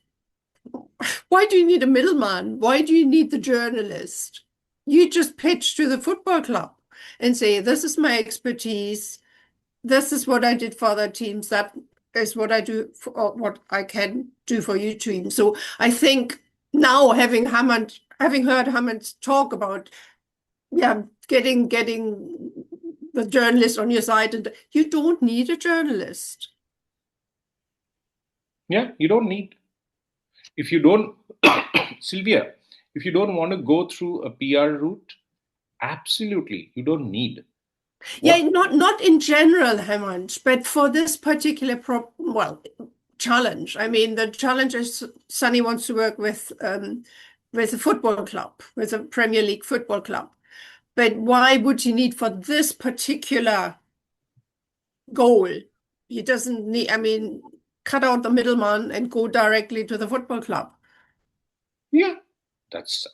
why do you need a middleman? Why do you need the journalist? You just pitch to the football club and say, this is my expertise. This is what I did for other teams. That is what I do, or what I can do for you team. So I think now having heard Hemant talk about, getting the journalist on your side, and you don't need a journalist. Yeah, you don't need. If you don't, Sylvia, if you don't want to go through a PR route, absolutely, you don't need. Yeah, not in general, Hemant, but for this particular challenge. I mean, the challenge is Sunny wants to work with a football club, with a Premier League football club. But why would you need for this particular goal? He doesn't need, I mean, cut out the middleman and go directly to the football club. Yeah, that's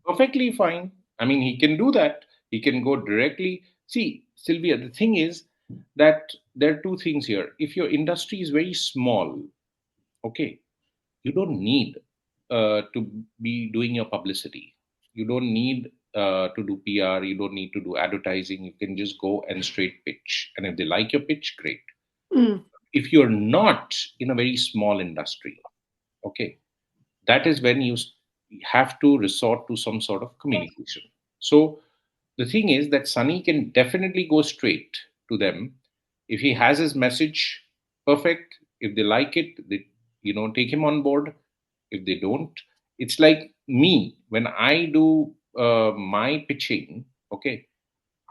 perfectly fine. I mean, he can do that. He can go directly. See, Sylvia, the thing is that there are two things here. If your industry is very small, okay, you don't need to be doing your publicity. You don't need to do PR. You don't need to do advertising. You can just go and straight pitch. And if they like your pitch, great. If you're not in a very small industry, okay, that is when you have to resort to some sort of communication. So the thing is that Sunny can definitely go straight to them. If he has his message, perfect. If they like it, they take him on board. If they don't, it's like me when I do my pitching. Okay,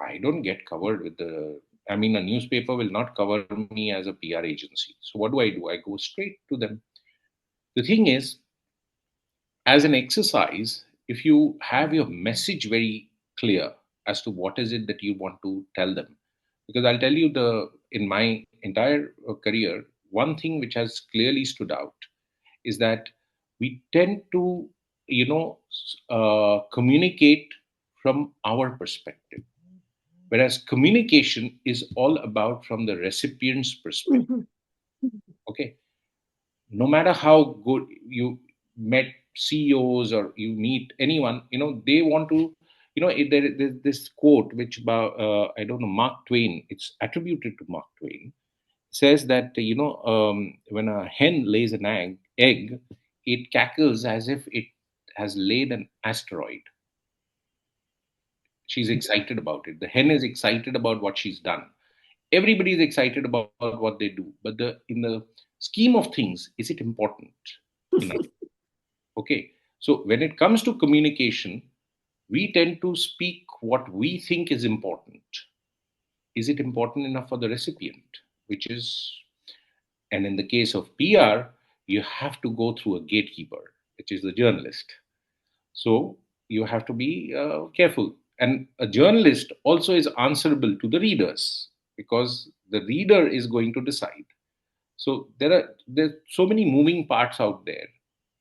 I don't get covered with the. I mean, a newspaper will not cover me as a PR agency. So what do? I go straight to them. The thing is, as an exercise, if you have your message very clear as to what is it that you want to tell them, because I'll tell you, in my entire career, one thing which has clearly stood out is that we tend to communicate from our perspective, whereas communication is all about from the recipient's perspective. Okay, no matter how good you met CEOs or you meet anyone, they want to, there's this quote which about, I don't know, Mark Twain, it's attributed to Mark Twain, says that, when a hen lays an egg, it cackles as if it has laid an asteroid. She's excited about it. The hen is excited about what she's done. Everybody is excited about what they do, but in the scheme of things, is it important enough? Okay, so when it comes to communication, we tend to speak what we think is important. Is it important enough for the recipient? And in the case of PR, you have to go through a gatekeeper, which is the journalist. So you have to be careful. And a journalist also is answerable to the readers, because the reader is going to decide. So there's so many moving parts out there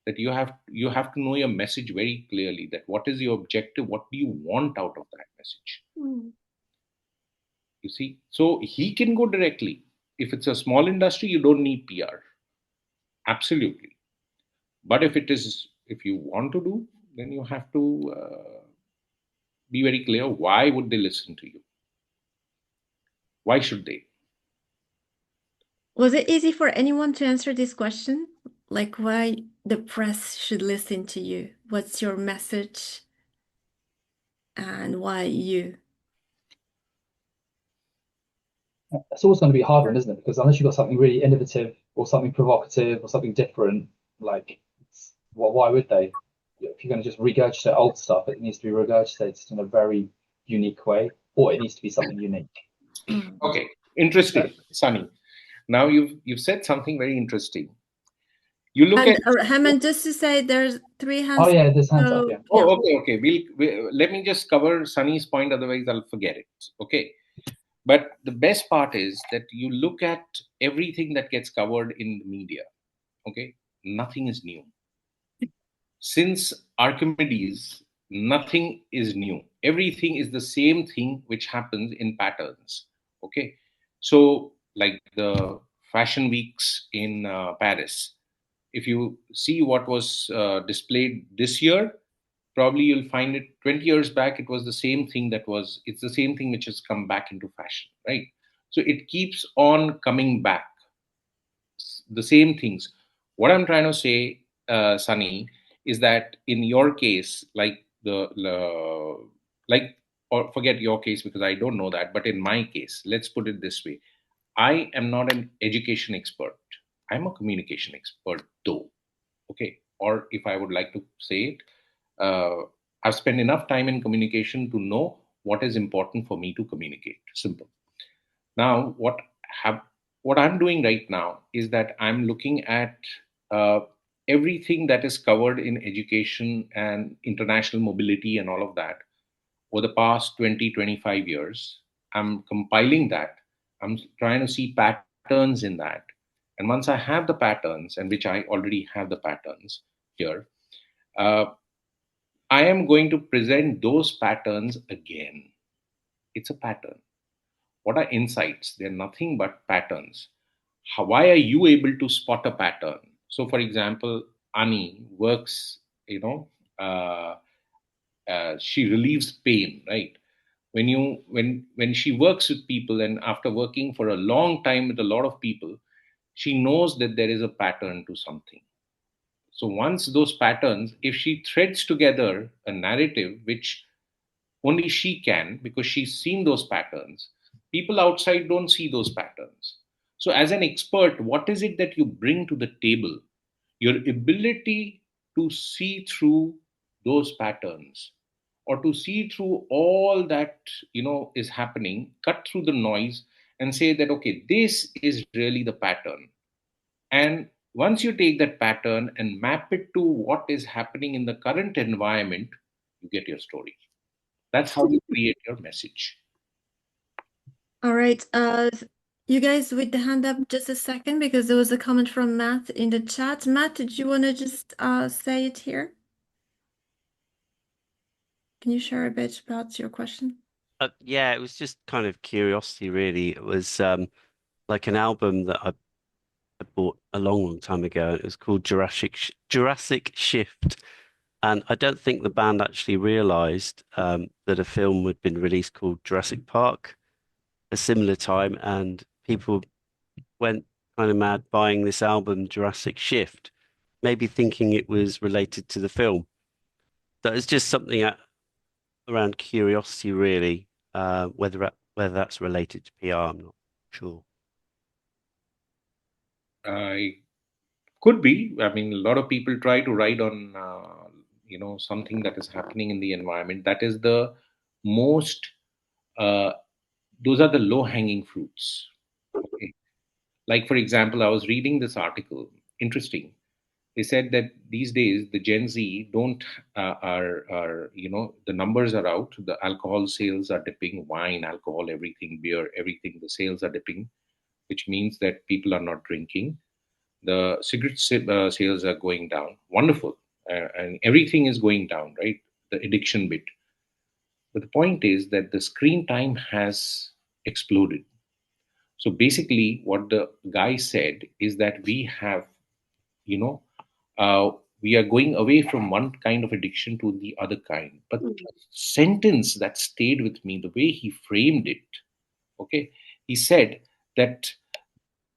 that you have to know your message very clearly, that what is your objective, what do you want out of that message. You see, so he can go directly. If it's a small industry, you don't need PR. Absolutely. But if you want to do, then you have to be very clear. Why would they listen to you? Why should they? Was it easy for anyone to answer this question? Like why the press should listen to you? What's your message and why you? It's always going to be a hard one, isn't it? Because unless you've got something really innovative or something provocative or something different, like, well, why would they? If you're going to just regurgitate old stuff, it needs to be regurgitated in a very unique way, or it needs to be something unique. Okay, interesting, Sunny. Now you've said something very interesting. You look And at Hemant, just to say, there's 3 hands. Oh yeah, there's hands up. So, Yeah. Oh, okay. Let me just cover Sunny's point, otherwise I'll forget it. Okay. But the best part is that you look at everything that gets covered in the media. Okay. Nothing is new. Since Archimedes, nothing is new. Everything is the same thing which happens in patterns. Okay. So, like the fashion weeks in Paris, if you see what was displayed this year, probably you'll find it 20 years back, it was the same thing it's the same thing which has come back into fashion, right? So it keeps on coming back, the same things. What I'm trying to say, Sunny, is that in your case, like like, or forget your case because I don't know that, but in my case, let's put it this way. I am not an education expert. I'm a communication expert, though. Okay. Or if I would like to say it, I've spent enough time in communication to know what is important for me to communicate. Simple. Now, have what I'm doing right now is that I'm looking at uh, everything that is covered in education and international mobility and all of that over the past 20-25 years. I'm compiling that. I'm trying to see patterns in that. And once I have the patterns, and which I already have the patterns here, uh, I am going to present those patterns again. It's a pattern. What are insights? They're nothing but patterns. Why are you able to spot a pattern? So, for example, Ani works, uh, she relieves pain, right? When she works with people, and after working for a long time with a lot of people, she knows that there is a pattern to something. So once those patterns, if she threads together a narrative which only she can, because she's seen those patterns, people outside don't see those patterns. So as an expert, what is it that you bring to the table? Your ability to see through those patterns, or to see through all that is happening, cut through the noise and say that, okay, this is really the pattern. And once you take that pattern and map it to what is happening in the current environment, you get your story. That's how you create your message. all right. You guys with the hand up just a second because there was a comment from Matt in the chat. Matt, did you want to just say it here? Can you share a bit about your question? Yeah, it was just kind of curiosity, really. It was like an album that I bought a long time ago. It was called Jurassic Shift, and I don't think the band actually realised that a film had been released called Jurassic Park a similar time, and people went kind of mad buying this album Jurassic Shift, maybe thinking it was related to the film. That is just something around curiosity, really. Whether that's related to PR, I'm not sure. I could be. I mean, a lot of people try to ride on, something that is happening in the environment. That is the most. Uh, those are the low-hanging fruits. Okay. Like, for example, I was reading this article. Interesting. They said that these days the Gen Z don't are the numbers are out. The alcohol sales are dipping. Wine, alcohol, everything, beer, everything. The sales are dipping which means that people are not drinking. The cigarette sales are going down. Wonderful. And everything is going down, right? The addiction bit. But the point is that the screen time has exploded. So basically, what the guy said is that we have, you know, we are going away from one kind of addiction to the other kind. But the sentence that stayed with me, the way he framed it, okay, he said that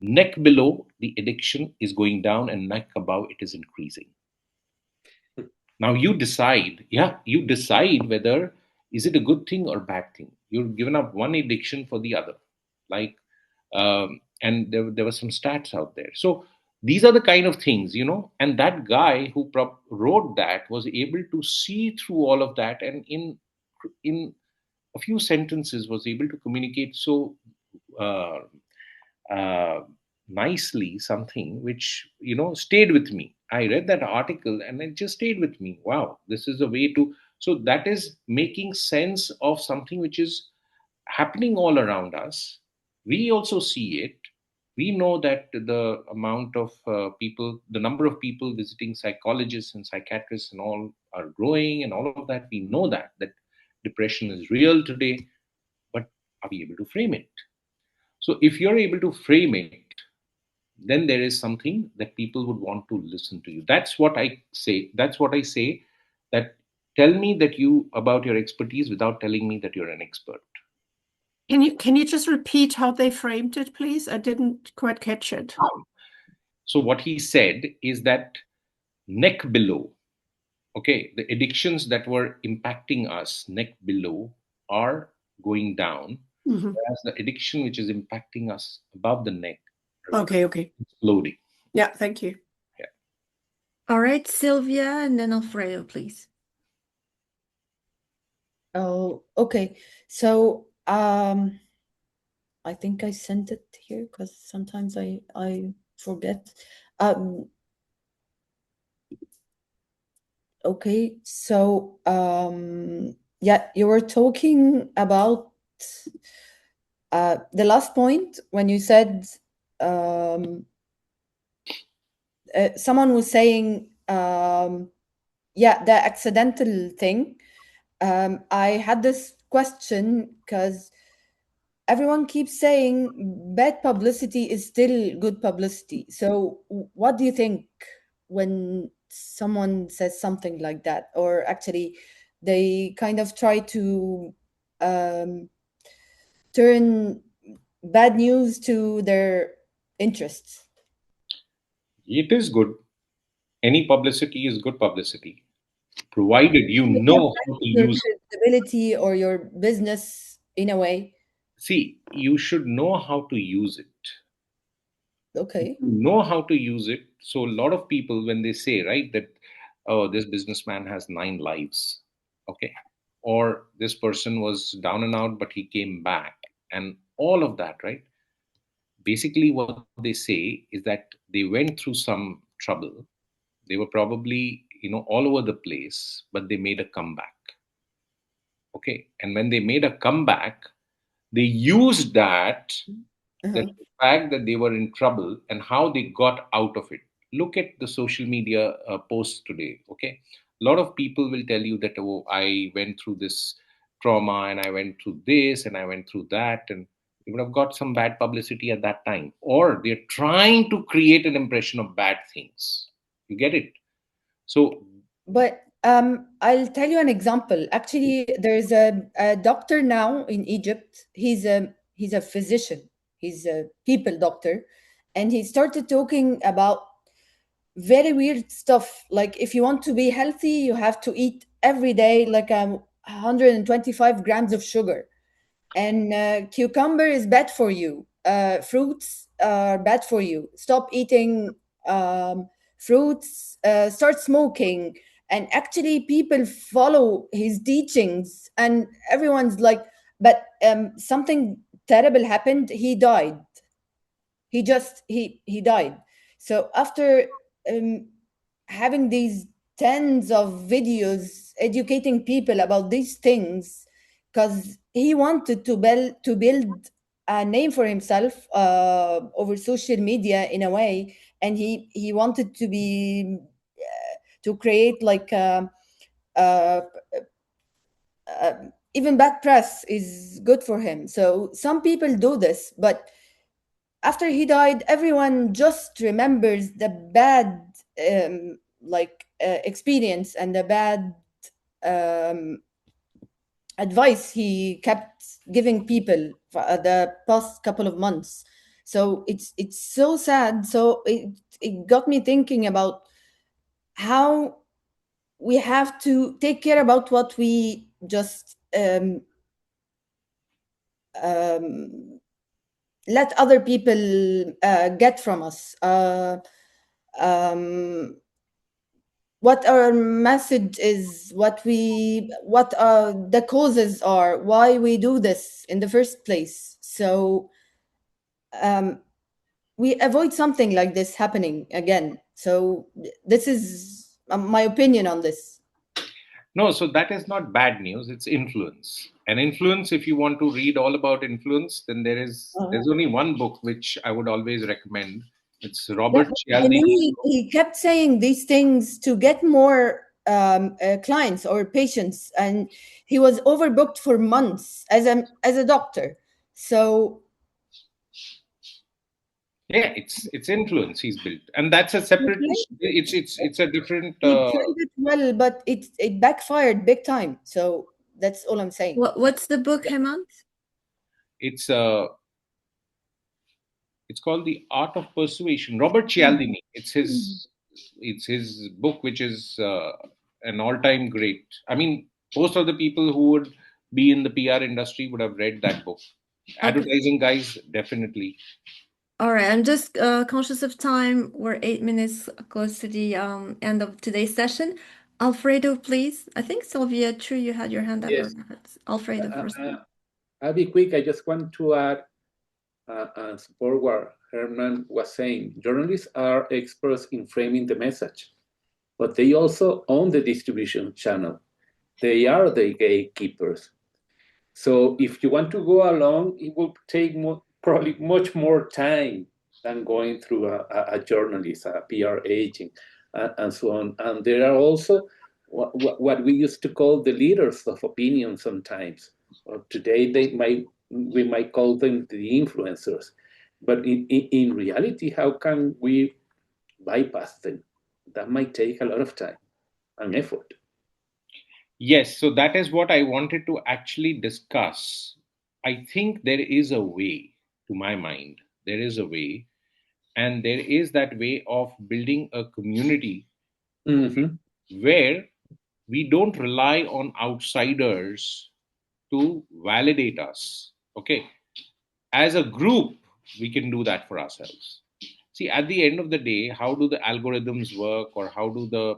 neck below the addiction is going down and neck above it is increasing. Now you decide whether is it a good thing or bad thing. You've given up one addiction for the other, like, and there were some stats out there. So these are the kind of things, and that guy who wrote that was able to see through all of that, and in a few sentences was able to communicate so uh, uh, nicely something which stayed with me. I read that article and it just stayed with me. Wow, this is a way to. So that is making sense of something which is happening all around us. We also see it. We know that the amount of people, the number of people visiting psychologists and psychiatrists and all are growing, and all of that. We know that depression is real today, but are we able to frame it? So if you're able to frame it, then there is something that people would want to listen to you. That's what I say. That's what I say. That tell me that you about your expertise without telling me that you're an expert. Can you just repeat how they framed it, please? I didn't quite catch it. So what he said is that neck below, okay, the addictions that were impacting us neck below are going down, whereas the addiction which is impacting us above the neck, Okay. exploding. Yeah, thank you. Yeah. All right, Sylvia, and then Alfredo, please. Oh, okay. So I think I sent it here because sometimes I forget. Okay, so yeah, you were talking about the last point when you said someone was saying yeah, the accidental thing. I had this question because everyone keeps saying bad publicity is still good publicity. So what do you think when someone says something like that, or actually they kind of try to turn bad news to their interests? It is good. Any publicity is good publicity, provided you It know affects how to your use it. credibility or your business in a way. See, you should know how to use it. Okay. Know how to use it. So a lot of people, when they say, right, that, oh, this businessman has 9 lives, okay, or this person was down and out but he came back, and all of that, right? Basically what they say is that they went through some trouble. They were probably all over the place, but they made a comeback. Okay, and when they made a comeback, they used that Uh-huh. the fact that they were in trouble and how they got out of it. Look at the social media posts today. Okay, a lot of people will tell you that, oh, I went through this trauma and I went through this and I went through that, and they would have got some bad publicity at that time, or they're trying to create an impression of bad things. You get it? So But I'll tell you an example. Actually, there's a doctor now in Egypt. He's a physician. He's a people doctor, and he started talking about very weird stuff. Like if you want to be healthy, you have to eat every day like 125 grams of sugar, and cucumber is bad for you. Fruits are bad for you. Stop eating fruits. Start smoking. And actually, people follow his teachings, and everyone's like, but something terrible happened. He died. He died. So after um, having these tens of videos educating people about these things, because he wanted to build a name for himself over social media in a way, and he wanted to be to create like uh, even bad press is good for him. So some people do this, but after he died, everyone just remembers the bad experience and the bad um, advice he kept giving people for the past couple of months. So it's so sad. So it got me thinking about how we have to take care about what we just let other people get from us. Um, what our message is, what the causes are, why we do this in the first place. So um, we avoid something like this happening again. So this is my opinion on this. No, so that is not bad news. It's influence. And influence, if you want to read all about influence, then there's only one book which I would always recommend. It's Yeah, Robert I mean, Cialdini's book. he kept saying these things to get more clients or patients, and he was overbooked for months as a doctor. So Yeah, it's influence he's built, and that's a he separate. played, It's a different. he played it well, but it backfired big time. So that's all I'm saying. What's the book, Hemant? It's it's called The Art of Persuasion. Robert Mhm. Cialdini. It's his book, which is an all-time great. I mean, most of the people who would be in the PR industry would have read that book. Okay. Advertising guys, definitely. All right. I'm just conscious of time. We're 8 minutes close to the end of today's session. Alfredo, please. I think Sylvia, true, you had your hand up. Or Yes, Alfredo uh, first. uh, I'll be quick. I just want to add and support what Herman was saying. Journalists are experts in framing the message, but they also own the distribution channel. They are the gatekeepers. So if you want to go along, it will take probably much more time than going through a journalist, a PR agent, and so on. And there are also what we used to call the leaders of opinion sometimes. Today we might call them the influencers. But in reality, how can we bypass them? That might take a lot of time and effort. Yes, so that is what I wanted to actually discuss. I think there is a way, to my mind, there is a way, and there is that way of building a community Mm-hmm. where we don't rely on outsiders to validate us. Okay, as a group, we can do that for ourselves. See, at the end of the day, how do the algorithms work, or how do the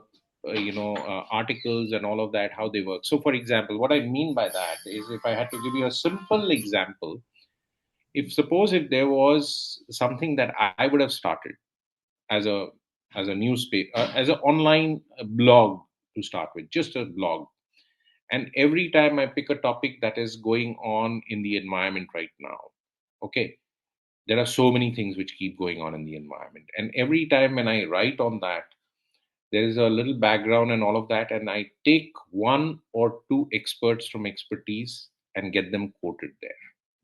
articles and all of that, how they work? So for example, what I mean by that is, if I had to give you a simple example, if there was something that I would have started as a newspaper, as an online blog, to start with, just a blog, and every time I pick a topic that is going on in the environment right now, okay, there are so many things which keep going on in the environment, and every time when I write on that, there is a little background and all of that, and I take one or two experts from expertise and get them quoted there,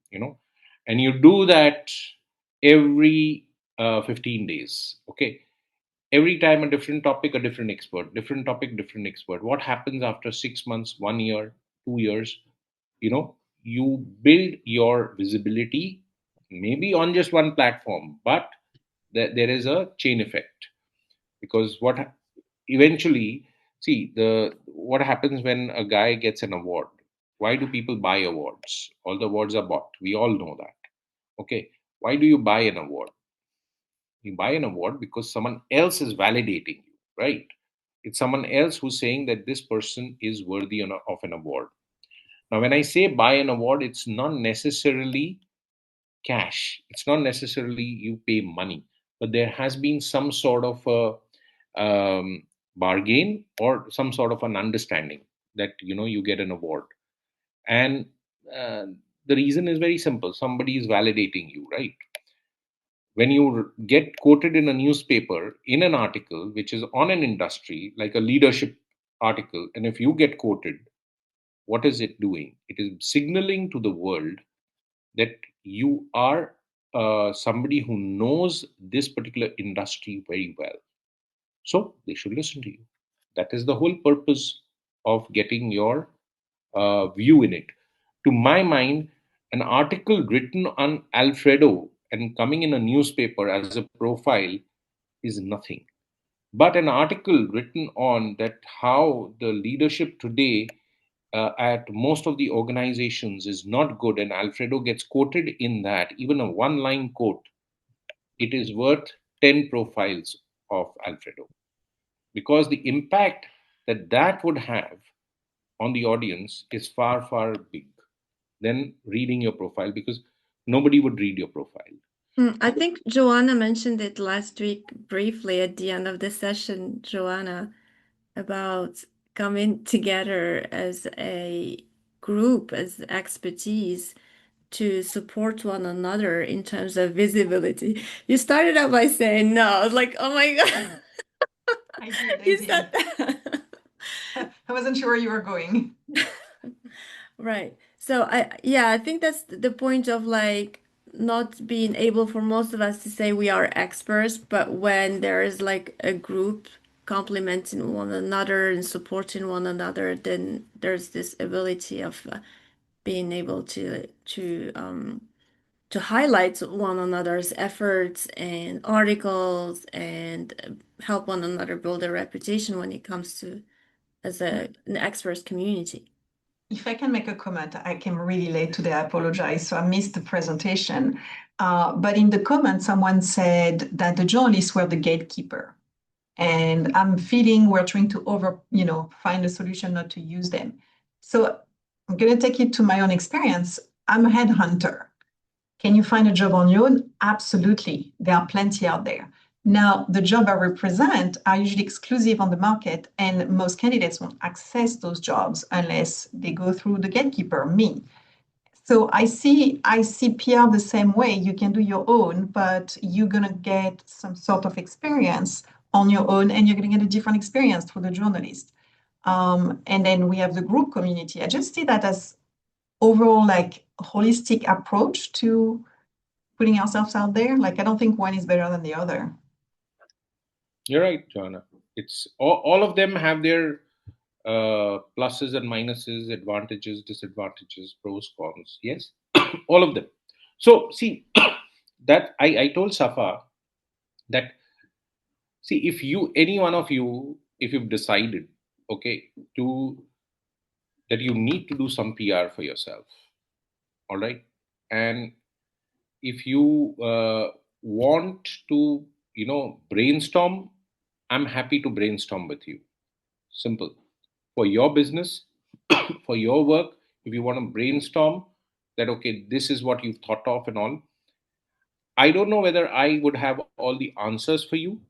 you know and you do that every 15 days. Okay, every time a different topic, a different expert, different topic, different expert. What happens after 6 months, 1 year, 2 years? You build your visibility, maybe on just one platform, but there is a chain effect. Because eventually, see, the what happens when a guy gets an award? Why do people buy awards? All the awards are bought, we all know that. Okay, why do you buy an award? You buy an award because someone else is validating you, right? It's someone else who's saying that this person is worthy of an award. Now, when I say buy an award, it's not necessarily cash. It's not necessarily you pay money, but there has been some sort of a bargain, or some sort of an understanding that you get an award. And uh, The reason is very simple. Somebody is validating you, right? When you get quoted in a newspaper in an article which is on an industry, like a leadership article, and if you get quoted, what is it doing? It is signaling to the world that you are somebody who knows this particular industry very well. So they should listen to you. That is the whole purpose of getting your view in it. To my mind, an article written on Alfredo and coming in a newspaper as a profile is nothing. But an article written on that how the leadership today at most of the organizations is not good, and Alfredo gets quoted in that, even a one line quote, it is worth 10 profiles of Alfredo, because the impact that that would have on the audience is far, far big than reading your profile, because nobody would read your profile. I think Joanna mentioned it last week briefly at the end of the session, Joanna, about coming together as a group, as expertise to support one another in terms of visibility. You started out by saying no. I was like, oh my God. I did. You said that. I wasn't sure where you were going. Right. So I think that's the point of like not being able for most of us to say we are experts, but when there is like a group complementing one another and supporting one another, then there's this ability of being able to highlight one another's efforts and articles and help one another build a reputation when it comes to as an experts community. If I can make a comment, I came really late today. I apologize. So I missed the presentation. But in the comments, someone said that the journalists were the gatekeeper. And I'm feeling we're trying to find a solution not to use them. So I'm going to take it to my own experience. I'm a headhunter. Can you find a job on your own? Absolutely. There are plenty out there. Now, the job I represent are usually exclusive on the market, and most candidates won't access those jobs unless they go through the gatekeeper, me. So I see PR the same way. You can do your own, but you're gonna get some sort of experience on your own, and you're gonna get a different experience through the journalist. And then we have the group community. I just see that as overall like holistic approach to putting ourselves out there. Like I don't think one is better than the other. You're right, Joanna. It's all of them have their pluses and minuses, advantages, disadvantages, pros, cons. Yes, all of them. So see that I told Safa that, see, if you, any one of you, if you've decided, okay, to that you need to do some PR for yourself, all right, and if you want to, brainstorm, I'm happy to brainstorm with you. Simple. For your business, for your work, if you want to brainstorm that, okay, this is what you've thought of and all. I don't know whether I would have all the answers for you,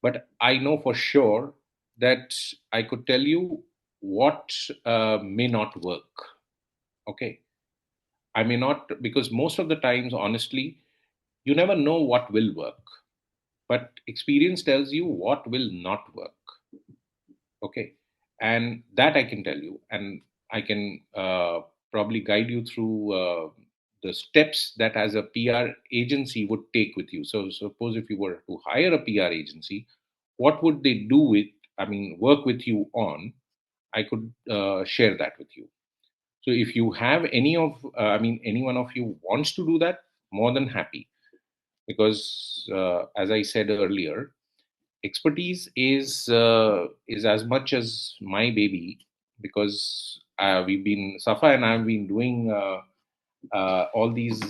but I know for sure that I could tell you what may not work. Okay. I may not, because most of the times, honestly, you never know what will work, but experience tells you what will not work. Okay. And that I can tell you, and I can probably guide you through the steps that as a PR agency would take with you. So suppose if you were to hire a PR agency, what would they do with, I mean, work with you on? I could share that with you. So if you have any of, I mean, any one of you wants to do that, more than happy. Because as I said earlier, expertise is as much as my baby, because we've been, Safa and I've been doing all these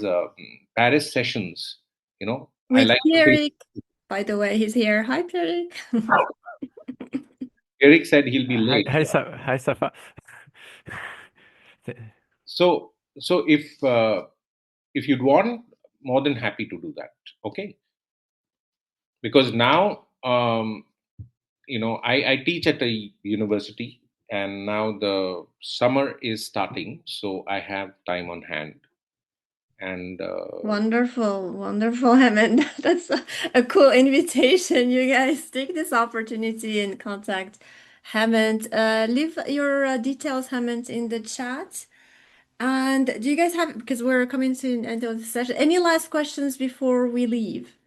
Paris sessions. I With like to think Pierrick, by the way, he's here. Hi, Pierrick. Eric said he'll be Hi, late. hi, Safa. So if you'd want, more than happy to do that. Okay, because now I teach at a university, and now the summer is starting, so I have time on hand. And Wonderful, wonderful, Hemant. That's a cool invitation. You guys take this opportunity and contact Hemant. Leave your details, Hemant, in the chat. And do you guys have, because we're coming to an end of the session, any last questions before we leave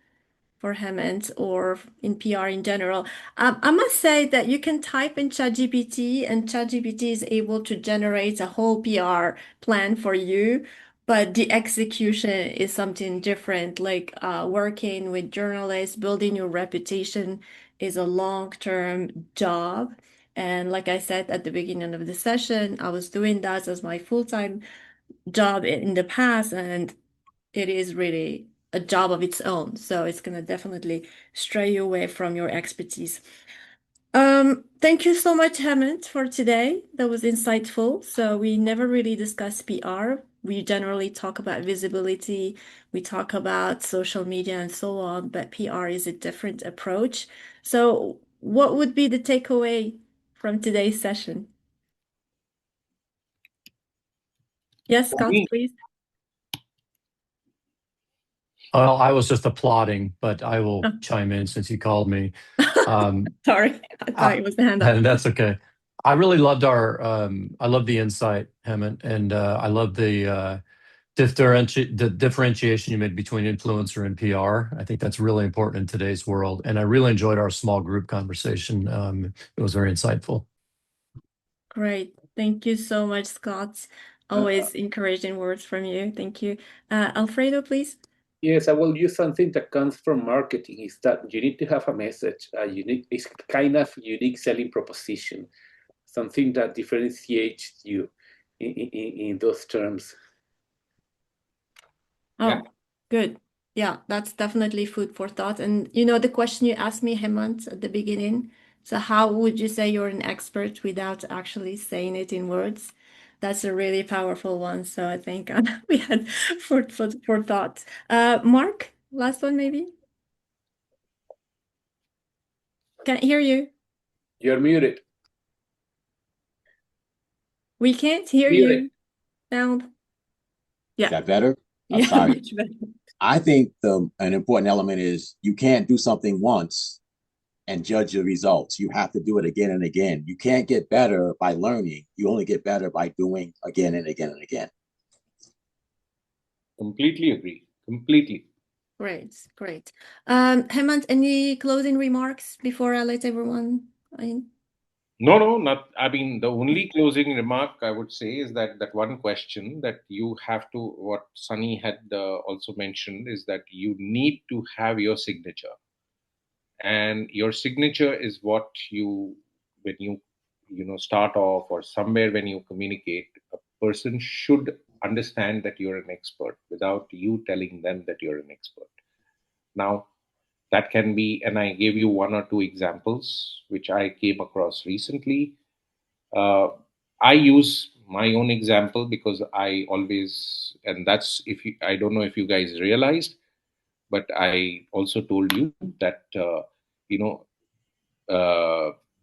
for Hemant or in PR in general? I must say that you can type in ChatGPT and ChatGPT is able to generate a whole PR plan for you, but the execution is something different. Like working with journalists, building your reputation is a long-term job. And like I said at the beginning of the session, I was doing that as my full-time job in the past, and it is really a job of its own. So it's going to definitely stray you away from your expertise. Thank you so much, Hemant, for today. That was insightful. So we never really discuss PR. We generally talk about visibility, we talk about social media and so on, but PR is a different approach. So what would be the takeaway from today's session? Yes, for Scott, me, please. Well, I was just applauding, but I will Oh. chime in since you called me. Sorry, I thought it was the hand up. And that's okay. I really loved I love the insight, Hemant, and I love the differentiation you made between influencer and PR. I think that's really important in today's world. And I really enjoyed our small group conversation. It was very insightful. Great. Thank you so much, Scott. Always encouraging words from you. Thank you. Alfredo, please. Yes, I will use something that comes from marketing, is that you need to have a message, a unique, it's kind of unique selling proposition, something that differentiates you in those terms. Oh, Yeah. good. Yeah, that's definitely food for thought. And you know, the question you asked me, Hemant, at the beginning. So how would you say you're an expert without actually saying it in words? That's a really powerful one. So I think we had food for thought. Mark, last one maybe? Can't hear you. You're muted. We can't hear Muted. you. Sound. Yeah. Is that better? I'm Yeah, sorry. much better. I think an important element is you can't do something once and judge the results. You have to do it again and again. You can't get better by learning. You only get better by doing again and again and again. Completely agree. Completely. Great, great. Hemant, any closing remarks before I let everyone in? No, not. I mean, the only closing remark I would say is that one question that you have to, what Sunny had also mentioned, is that you need to have your signature, and your signature is what you, when you start off or somewhere when you communicate, a person should understand that you're an expert without you telling them that you're an expert. Now, that can be, and I gave you one or two examples which I came across recently. I use my own example because I always, and that's, if you, I don't know if you guys realized, but I also told you that, you know,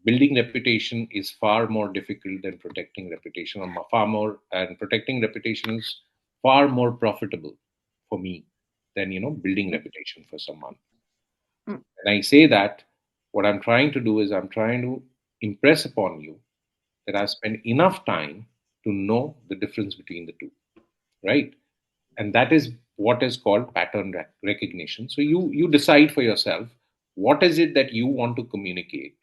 building reputation is far more difficult than protecting reputation, or far more, and protecting reputation is far more profitable for me than, building reputation for someone. Mm. And I say that, what I'm trying to do is I'm trying to impress upon you that I've spent enough time to know the difference between the two, right? And that is what is called pattern recognition. So you decide for yourself what is it that you want to communicate,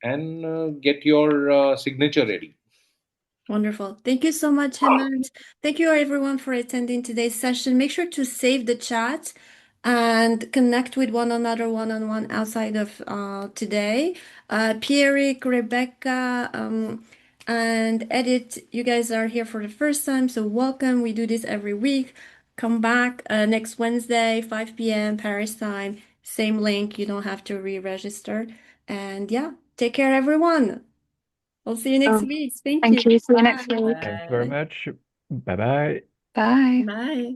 and get your signature ready. Wonderful. Thank you so much, Hemant. Thank you, everyone, for attending today's session. Make sure to save the chat and connect with one another one-on-one outside of today. Pierrick, Rebecca, and Edith, you guys are here for the first time, so welcome. We do this every week. Come back next Wednesday, 5 p.m. Paris time. Same link. You don't have to re-register. And yeah, take care, everyone. I'll see you next week. Thank you. Thank you. See you next Bye. week. Thanks very much. Bye-bye. Bye. Bye.